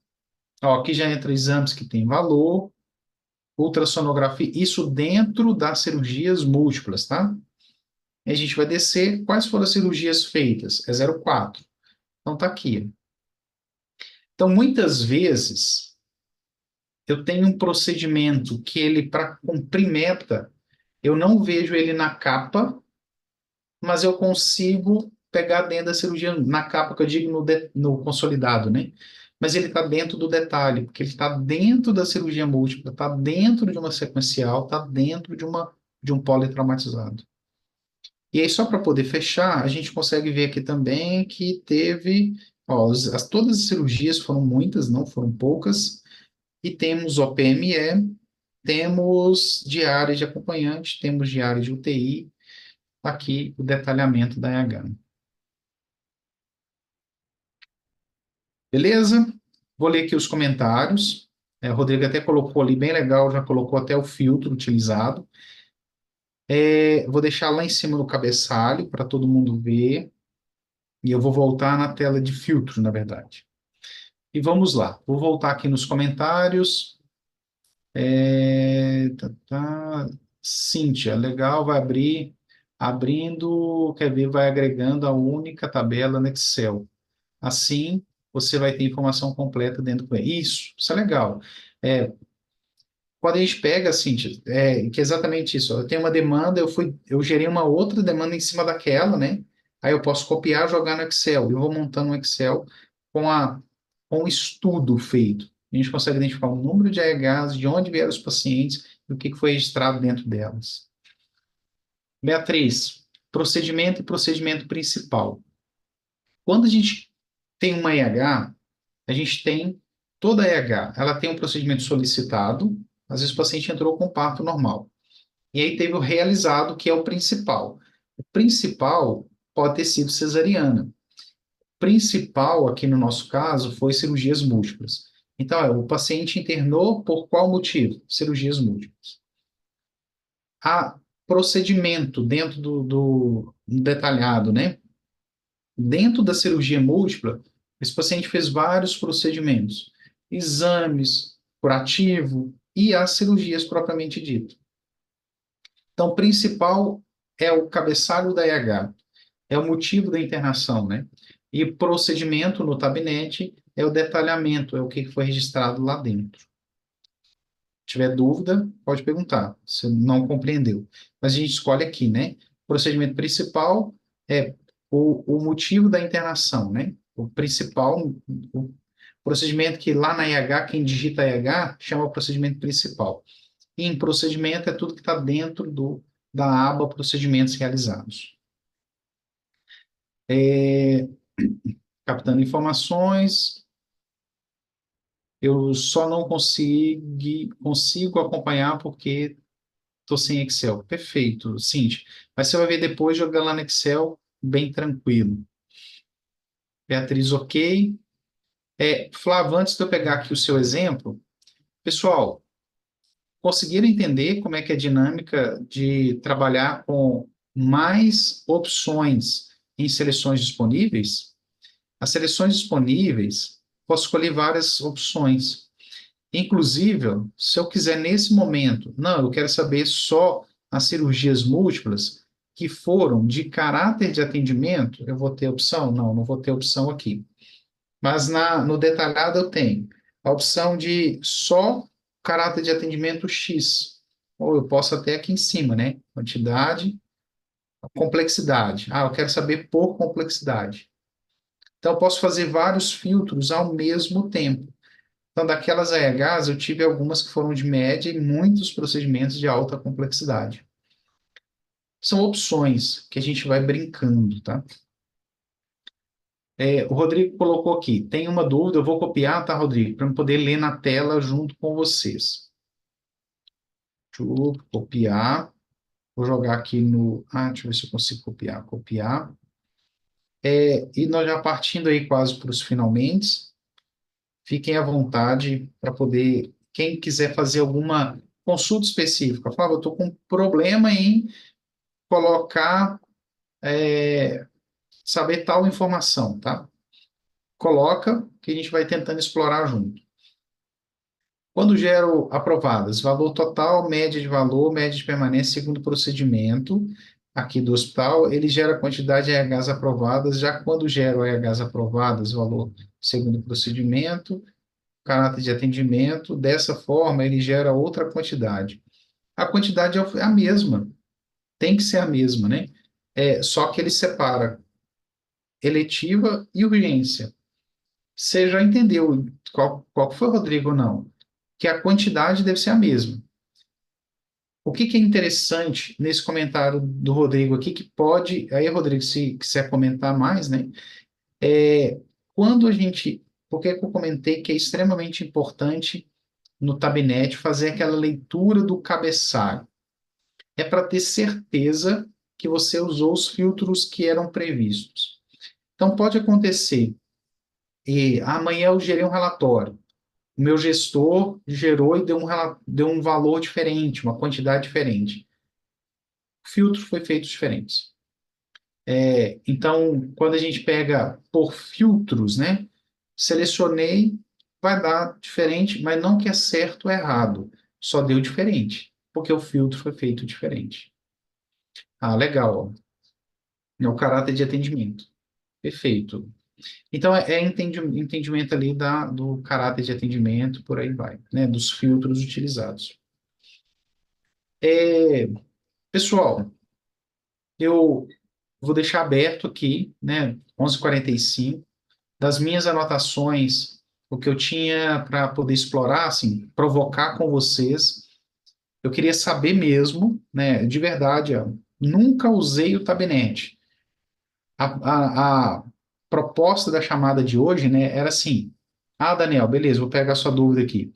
Ó, aqui já entra exames que tem valor, ultrassonografia, isso dentro das cirurgias múltiplas, tá? E a gente vai descer. Quais foram as cirurgias feitas? É 04. Então, tá aqui. Então, muitas vezes, eu tenho um procedimento que ele, para cumprir meta, eu não vejo ele na capa, mas eu consigo pegar dentro da cirurgia, na capa que eu digo no consolidado, né? Mas ele está dentro do detalhe, porque ele está dentro da cirurgia múltipla, está dentro de uma sequencial, está dentro de um politraumatizado. E aí, só para poder fechar, a gente consegue ver aqui também que teve, ó, todas as cirurgias foram muitas, não foram poucas, e temos OPME, temos diária de acompanhante, temos diária de UTI, aqui o detalhamento da EH. Beleza? Vou ler aqui os comentários. O Rodrigo até colocou ali, bem legal, já colocou até o filtro utilizado. Vou deixar lá em cima no cabeçalho para todo mundo ver. E eu vou voltar na tela de filtro, na verdade. E vamos lá. Vou voltar aqui nos comentários. Cíntia, legal, vai abrir. Abrindo, quer ver, vai agregando a única tabela no Excel. Assim, você vai ter informação completa dentro do isso é legal. Quando a gente pega, Cíntia, que é exatamente isso. Eu tenho uma demanda, eu gerei uma outra demanda em cima daquela, né? Aí eu posso copiar, jogar no Excel. Eu vou montando um Excel com o estudo feito. A gente consegue identificar o número de AEHs, de onde vieram os pacientes e o que foi registrado dentro delas. Beatriz, procedimento e procedimento principal. Quando a gente tem uma EH, a gente tem toda a EH, ela tem um procedimento solicitado, às vezes o paciente entrou com parto normal. E aí teve o realizado, que é o principal. O principal pode ter sido cesariana. O principal, aqui no nosso caso, foi cirurgias múltiplas. Então, o paciente internou por qual motivo? Cirurgias múltiplas. Há procedimento dentro do detalhado, né? Dentro da cirurgia múltipla, esse paciente fez vários procedimentos, exames, curativo, e as cirurgias propriamente dito. Então, o principal é o cabeçalho da EH, é o motivo da internação, né? E procedimento no tabinete é o detalhamento, é o que foi registrado lá dentro. Se tiver dúvida, pode perguntar, se não compreendeu. Mas a gente escolhe aqui, né? O procedimento principal é o motivo da internação, né? O principal, o procedimento que lá na IH, quem digita IH, chama procedimento principal. E em procedimento é tudo que está dentro da aba procedimentos realizados. Captando informações, eu só não consigo acompanhar porque estou sem Excel. Perfeito, Cintia. Mas você vai ver depois jogando lá no Excel, bem tranquilo. Beatriz, ok. Flávio, antes de eu pegar aqui o seu exemplo, pessoal, conseguiram entender como é que é a dinâmica de trabalhar com mais opções em seleções disponíveis? As seleções disponíveis, posso escolher várias opções. Inclusive, se eu quiser nesse momento, não, eu quero saber só as cirurgias múltiplas que foram de caráter de atendimento, eu vou ter opção? Não, não vou ter opção aqui. Mas no detalhado eu tenho a opção de só caráter de atendimento X. Ou eu posso até aqui em cima, né? Quantidade, complexidade. Eu quero saber por complexidade. Então, eu posso fazer vários filtros ao mesmo tempo. Então, daquelas AHs, eu tive algumas que foram de média e muitos procedimentos de alta complexidade. São opções que a gente vai brincando, tá? O Rodrigo colocou aqui, tem uma dúvida, eu vou copiar, tá, Rodrigo? Para eu poder ler na tela junto com vocês. Deixa eu copiar. Vou jogar aqui no... deixa eu ver se eu consigo copiar. Copiar. E nós já partindo aí quase para os finalmente. Fiquem à vontade para poder... Quem quiser fazer alguma consulta específica. Fala, eu estou com um problema em colocar... saber tal informação, tá? Coloca, que a gente vai tentando explorar junto. Quando gero aprovadas, valor total, média de valor, média de permanência, segundo procedimento aqui do hospital, ele gera a quantidade de EHs aprovadas, já quando gero EHs aprovadas, valor segundo procedimento, caráter de atendimento, dessa forma ele gera outra quantidade. A quantidade é a mesma, tem que ser a mesma, né? Só que ele separa eletiva e urgência. Você já entendeu qual foi, Rodrigo, ou não? Que a quantidade deve ser a mesma. O que é interessante nesse comentário do Rodrigo aqui, que pode... Aí, Rodrigo, se quiser comentar mais, né? Quando a gente... Por que eu comentei que é extremamente importante no Tabinete fazer aquela leitura do cabeçalho? É para ter certeza que você usou os filtros que eram previstos. Então, pode acontecer, amanhã eu gerei um relatório, o meu gestor gerou e deu um valor diferente, uma quantidade diferente. O filtro foi feito diferente. Então, quando a gente pega por filtros, né? Selecionei, vai dar diferente, mas não que é certo ou errado, só deu diferente, porque o filtro foi feito diferente. Legal. É o caráter de atendimento. Perfeito. Então, entendimento ali do caráter de atendimento, por aí vai, né? Dos filtros utilizados. Pessoal, eu vou deixar aberto aqui, né? 11h45, das minhas anotações, o que eu tinha para poder explorar, assim, provocar com vocês. Eu queria saber mesmo, né? De verdade, nunca usei o Tabinete. A proposta da chamada de hoje, né, era assim: Daniel, beleza, vou pegar a sua dúvida aqui.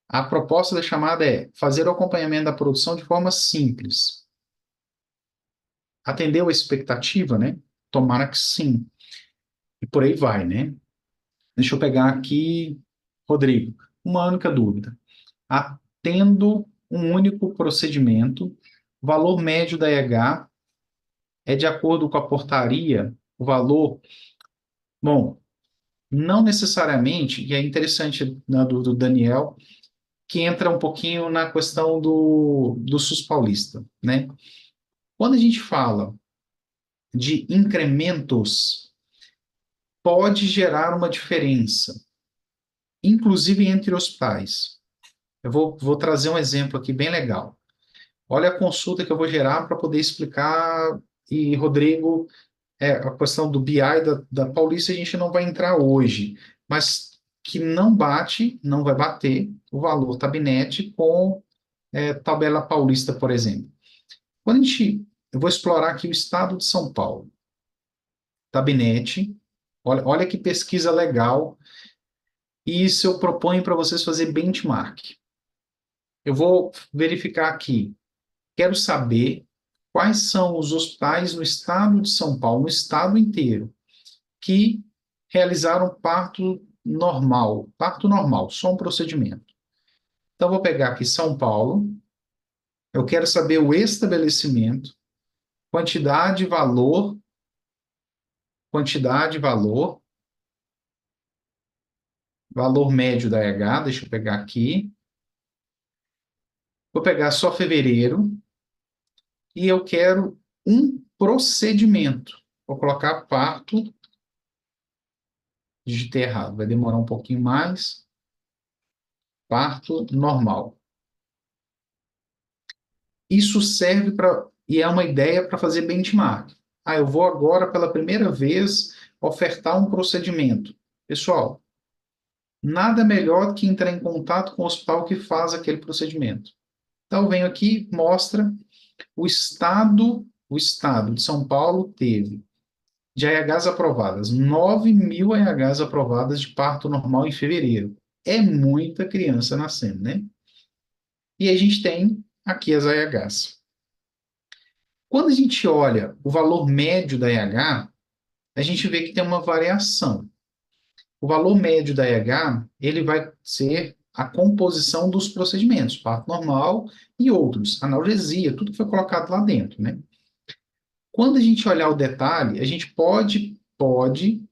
A proposta da chamada é fazer o acompanhamento da produção de forma simples. Atendeu a expectativa, né? Tomara que sim. E por aí vai, né? Deixa eu pegar aqui, Rodrigo, uma única dúvida. Tendo um único procedimento, o valor médio da EH é de acordo com a portaria, o valor... Bom, não necessariamente, e é interessante, né, do Daniel, que entra um pouquinho na questão do SUS paulista, né? Quando a gente fala de incrementos, pode gerar uma diferença, inclusive entre hospitais. Eu vou trazer um exemplo aqui bem legal. Olha a consulta que eu vou gerar para poder explicar, e Rodrigo, a questão do BI da Paulista a gente não vai entrar hoje, mas que não bate, não vai bater o valor tabinete com tabela paulista, por exemplo. Eu vou explorar aqui o estado de São Paulo. Tabinete, olha que pesquisa legal, e isso eu proponho para vocês fazer benchmark. Eu vou verificar aqui, quero saber quais são os hospitais no estado de São Paulo, no estado inteiro, que realizaram parto normal, só um procedimento. Então, vou pegar aqui São Paulo, eu quero saber o estabelecimento, quantidade, valor, valor médio da EH, deixa eu pegar aqui. Vou pegar só fevereiro, e eu quero um procedimento. Vou colocar parto, digitei errado, vai demorar um pouquinho mais. Parto normal. Isso serve e é uma ideia para fazer benchmark. Eu vou agora, pela primeira vez, ofertar um procedimento. Pessoal, nada melhor do que entrar em contato com o hospital que faz aquele procedimento. Então, venho aqui, mostra o estado de São Paulo teve de AHs aprovadas, 9.000 AHs aprovadas de parto normal em fevereiro. É muita criança nascendo, né? E a gente tem aqui as AHs. Quando a gente olha o valor médio da AH, a gente vê que tem uma variação. O valor médio da AH, ele vai ser a composição dos procedimentos, parto normal e outros, analgesia, tudo que foi colocado lá dentro, né? Quando a gente olhar o detalhe, a gente pode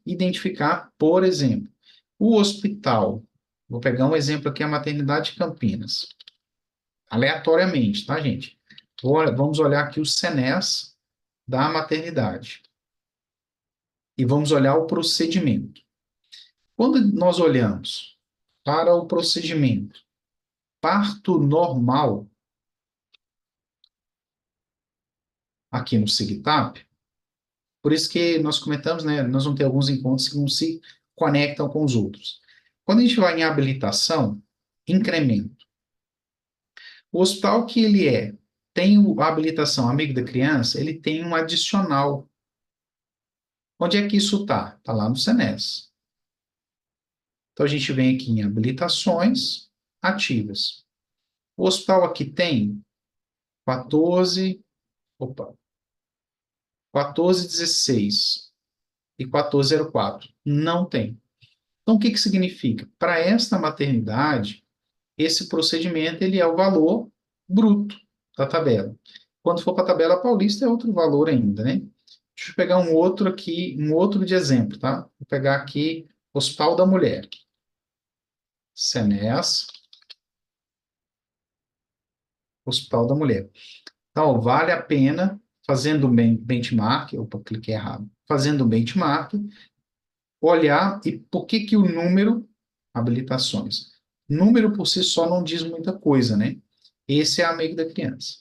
identificar, por exemplo, o hospital. Vou pegar um exemplo aqui, a Maternidade de Campinas. Aleatoriamente, tá, gente? Vamos olhar aqui o CENES da maternidade. E vamos olhar o procedimento. Quando nós olhamos para o procedimento parto normal, aqui no SIGTAP, por isso que nós comentamos, né, nós vamos ter alguns encontros que não se conectam com os outros. Quando a gente vai em habilitação, incremento. O hospital que ele tem a habilitação amigo da criança, ele tem um adicional. Onde é que isso está? Está lá no CENES. Então, a gente vem aqui em habilitações ativas. O hospital aqui tem 1416 e 1404. Não tem. Então, o que significa? Para esta maternidade, esse procedimento ele é o valor bruto da tabela. Quando for para a tabela paulista, é outro valor ainda, né? Deixa eu pegar um outro aqui, um outro de exemplo, tá? Vou pegar aqui Hospital da Mulher. CENES, Hospital da Mulher. Então, vale a pena, fazendo benchmark, opa, cliquei errado, fazendo benchmark, olhar e por que o número, habilitações, número por si só não diz muita coisa, né? Esse é amigo da criança.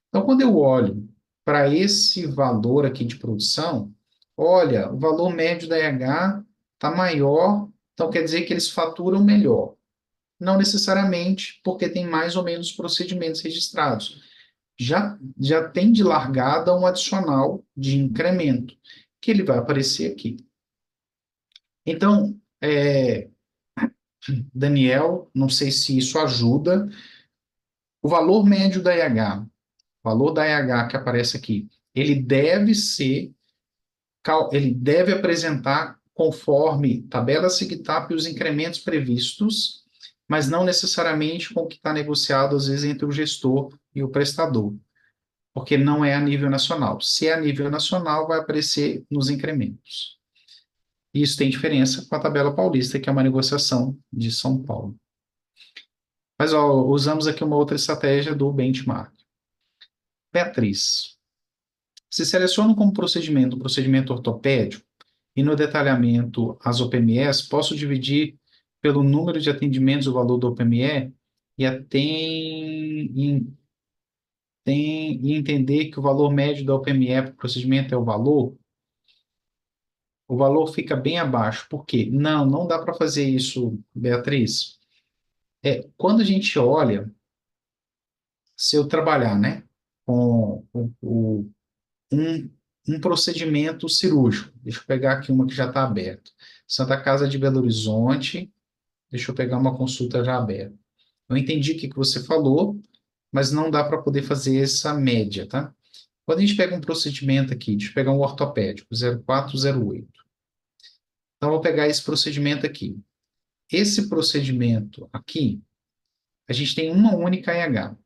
Então, quando eu olho para esse valor aqui de produção, olha, o valor médio da EH está maior, então quer dizer que eles faturam melhor. Não necessariamente porque tem mais ou menos procedimentos registrados. Já tem de largada um adicional de incremento, que ele vai aparecer aqui. Então, Daniel, não sei se isso ajuda. O valor médio da EH, o valor da EH que aparece aqui, ele deve apresentar conforme tabela SIGTAP os incrementos previstos, mas não necessariamente com o que está negociado, às vezes, entre o gestor e o prestador, porque não é a nível nacional. Se é a nível nacional, vai aparecer nos incrementos. Isso tem diferença com a tabela paulista, que é uma negociação de São Paulo. Mas ó, usamos aqui uma outra estratégia do benchmark. Beatriz, se seleciono como procedimento o procedimento ortopédico e no detalhamento as OPMEs, posso dividir pelo número de atendimentos o valor do OPME e entender que o valor médio da OPME para o procedimento é o valor fica bem abaixo. Por quê? Não dá para fazer isso, Beatriz. Quando a gente olha, se eu trabalhar, né, com um, um procedimento cirúrgico, deixa eu pegar aqui uma que já está aberta. Santa Casa de Belo Horizonte, deixa eu pegar uma consulta já aberta. Eu entendi o que você falou, mas não dá para poder fazer essa média, tá? Quando a gente pega um procedimento aqui, deixa eu pegar um ortopédico, 0408. Então, eu vou pegar esse procedimento aqui. Esse procedimento aqui, a gente tem uma única AH.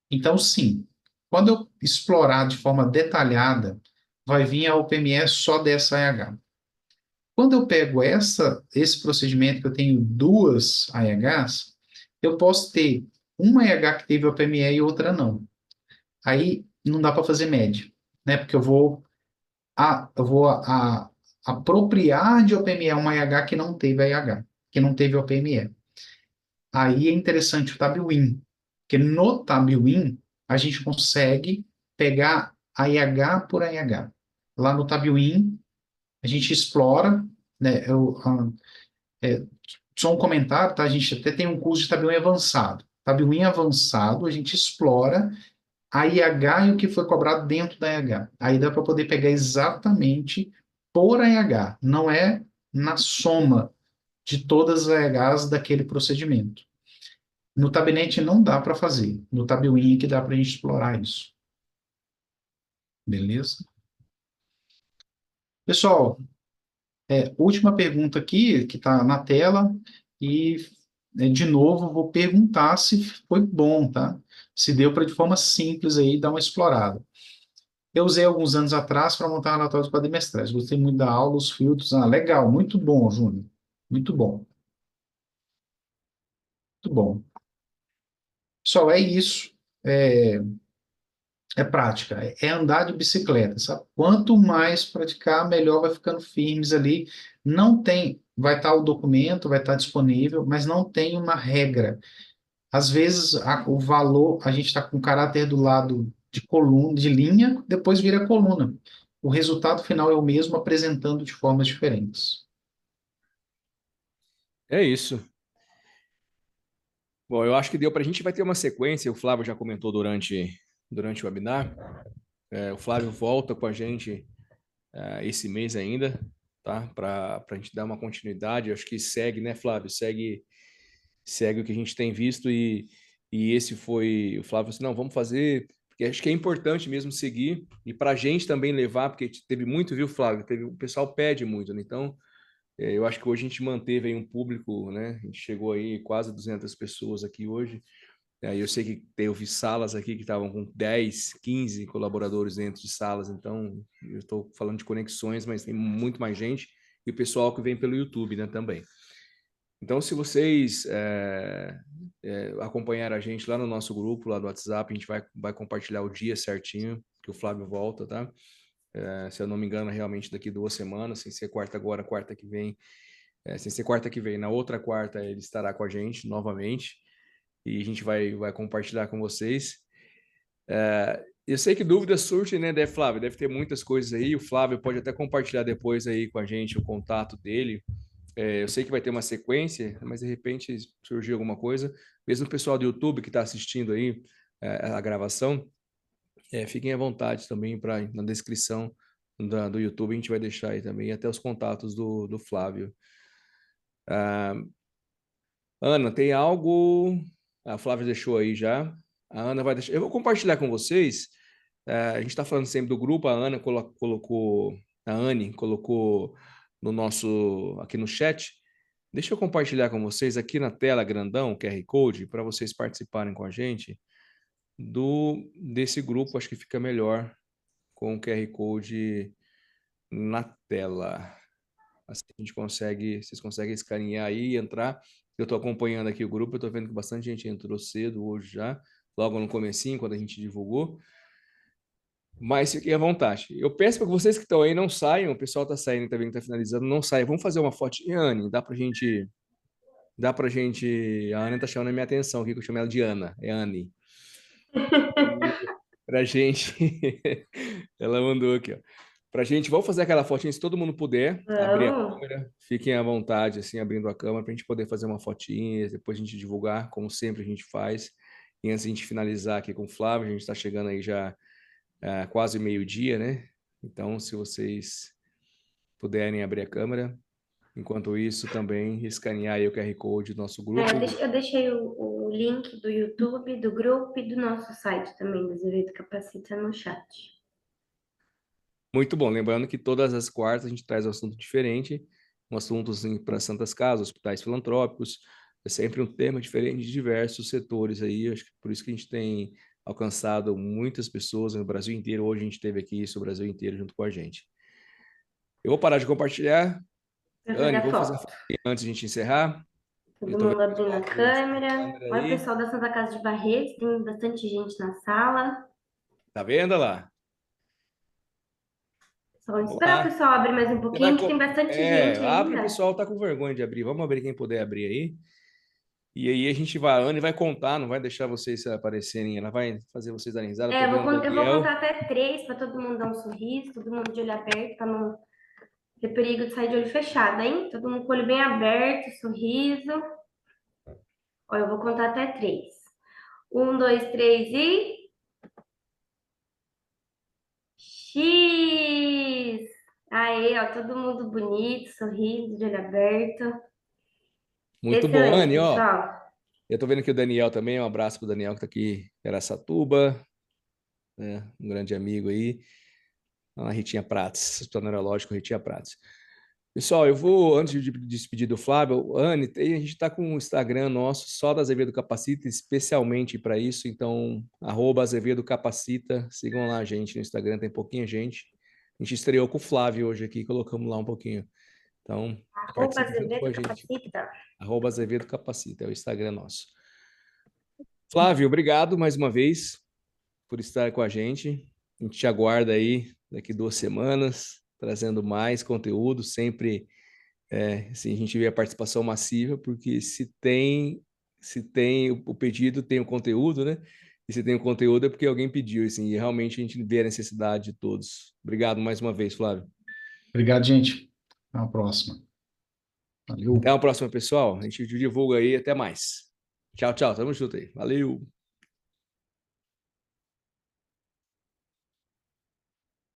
Então, sim, quando eu explorar de forma detalhada, vai vir a OPME só dessa AH. Quando eu pego esse procedimento que eu tenho duas AHs, eu posso ter uma AH que teve OPME e outra não. Aí não dá para fazer média, né? Porque eu vou apropriar de OPME uma AH que não teve AH, que não teve OPME. Aí é interessante o TabWin, porque no TabWin a gente consegue pegar AH por AH. Lá no TabWin a gente explora, né? É, só um comentário, tá? A gente até tem um curso de TabWin avançado. TabWin avançado, a gente explora a IH e o que foi cobrado dentro da IH. Aí dá para poder pegar exatamente por IH, não é na soma de todas as IHs daquele procedimento. No Tabnet não dá para fazer, no TabWin é que dá para a gente explorar isso. Beleza? Pessoal, última pergunta aqui, que está na tela, e de novo vou perguntar se foi bom, tá? Se deu para de forma simples aí dar uma explorada. Eu usei alguns anos atrás para montar relatórios quadrimestrais. Gostei muito da aula, os filtros. Ah, legal, muito bom, Júnior. Muito bom, muito bom. Pessoal, é isso. É, é prática, é andar de bicicleta, sabe? Quanto mais praticar, melhor vai ficando firmes ali. Não tem, vai estar o documento, vai estar disponível, mas não tem uma regra. Às vezes o valor, a gente está com o caráter do lado de coluna, de linha, depois vira coluna. O resultado final é o mesmo, apresentando de formas diferentes. É isso. Bom, eu acho que deu para a gente vai ter uma sequência. O Flávio já comentou durante o webinar. O Flávio volta com a gente esse mês ainda, tá? Para a gente dar uma continuidade. Eu acho que segue, né, Flávio? Segue o que a gente tem visto e esse foi o Flávio disse, não, vamos fazer, porque acho que é importante mesmo seguir e para a gente também levar, porque teve muito, viu, Flávio? O pessoal pede muito, né? Então, eu acho que hoje a gente manteve aí um público, né? A gente chegou aí quase 200 pessoas aqui hoje. Eu sei que teve salas aqui que estavam com 10, 15 colaboradores dentro de salas, então eu estou falando de conexões, mas tem muito mais gente e o pessoal que vem pelo YouTube, né, também. Então, se vocês acompanhar a gente lá no nosso grupo, lá do WhatsApp, a gente vai compartilhar o dia certinho que o Flávio volta, tá? Se eu não me engano, realmente daqui 2 semanas, sem ser quarta agora, quarta que vem, sem ser quarta que vem, na outra quarta ele estará com a gente novamente e a gente vai compartilhar com vocês. Eu sei que dúvidas surgem, né, Flávio? Deve ter muitas coisas aí. O Flávio pode até compartilhar depois aí com a gente o contato dele. Eu sei que vai ter uma sequência, mas de repente surgir alguma coisa. Mesmo o pessoal do YouTube que está assistindo aí a gravação, fiquem à vontade também para na descrição do YouTube a gente vai deixar aí também até os contatos do Flávio. Ana, tem algo? A Flávia deixou aí já. A Ana vai deixar. Eu vou compartilhar com vocês. A gente está falando sempre do grupo. A Ana colocou, a Anne colocou no nosso aqui no chat. Deixa eu compartilhar com vocês aqui na tela grandão o QR Code para vocês participarem com a gente desse grupo. Acho que fica melhor com o QR Code na tela. Assim a gente consegue, vocês conseguem escanear aí e entrar. Eu estou acompanhando aqui o grupo, eu estou vendo que bastante gente entrou cedo hoje já, logo no comecinho, quando a gente divulgou. Mas fiquem à vontade. Eu peço para vocês que estão aí não saiam, o pessoal está saindo também, está finalizando, não saiam. Vamos fazer uma fotinha, Anne? Dá pra gente. A Ana está chamando a minha atenção aqui, que eu chamo ela de Ana, é Anne. Pra gente. Ela mandou aqui, ó. Pra gente, vamos fazer aquela fotinha, se todo mundo puder, abrir a Vamos. câmera, fiquem à vontade, assim, abrindo a câmera, pra gente poder fazer uma fotinha, depois a gente divulgar, como sempre a gente faz. E antes de a gente finalizar aqui com o Flávio, a gente está chegando aí já quase meio-dia, né? Então, se vocês puderem abrir a câmera, enquanto isso, também escanear aí o QR Code do nosso grupo. Eu deixei o link do YouTube, do grupo e do nosso site também, do Azevedo Capacita, no chat. Muito bom. Lembrando que todas as quartas a gente traz um assunto diferente, um assunto para santas casas, hospitais filantrópicos, é sempre um tema diferente de diversos setores aí. Acho que por isso que a gente tem alcançado muitas pessoas no Brasil inteiro. Hoje a gente teve aqui isso, o Brasil inteiro junto com a gente. Eu vou parar de compartilhar. Anne, vou fazer a foto antes de a gente encerrar. Todo mundo abrindo a câmera. Olha o pessoal da Santa Casa de Barretos, tem bastante gente na sala. Tá vendo lá? Só vamos esperar o pessoal abrir mais um pouquinho, que tem bastante gente abre, o ainda. pessoal tá com vergonha de abrir. Vamos abrir quem puder abrir aí. E aí a gente vai, a Anne vai contar, não vai deixar vocês aparecerem, ela vai fazer vocês darem risada. Eu vou contar até 3 para todo mundo dar um sorriso, todo mundo de olho aberto, para não ter perigo de sair de olho fechado, hein? Todo mundo com o olho bem aberto, sorriso. Ó, eu vou contar até 3. 1, 2, 3 e... X! Aí, ó, todo mundo bonito, sorriso, de olho aberto. Muito bom, Excelente, Anne, ó. pessoal. Eu tô vendo que o Daniel também, um abraço pro Daniel que tá aqui em Araçatuba, né? Um grande amigo aí. A Ritinha Prates, Hospital Neurológico Ritinha Prates. Pessoal, eu vou, antes de despedir do Flávio, Anne, a gente está com um Instagram nosso, só da Azevedo Capacita, especialmente para isso, então, @Azevedo Capacita, sigam lá a gente no Instagram, tem pouquinha gente. A gente estreou com o Flávio hoje aqui, colocamos lá um pouquinho. Então, participe junto com a gente. Capacita. @Azevedo Capacita, é o Instagram nosso. Flávio, obrigado mais uma vez por estar com a gente. A gente te aguarda aí daqui 2 semanas, trazendo mais conteúdo, sempre assim, a gente vê a participação massiva, porque se tem o pedido, tem o conteúdo, né? E se tem o conteúdo é porque alguém pediu, assim, e realmente a gente vê a necessidade de todos. Obrigado mais uma vez, Flávio. Obrigado, gente. Até a próxima. Valeu. Até a próxima, pessoal. A gente divulga aí. Até mais. Tchau, tchau. Tamo junto aí. Valeu.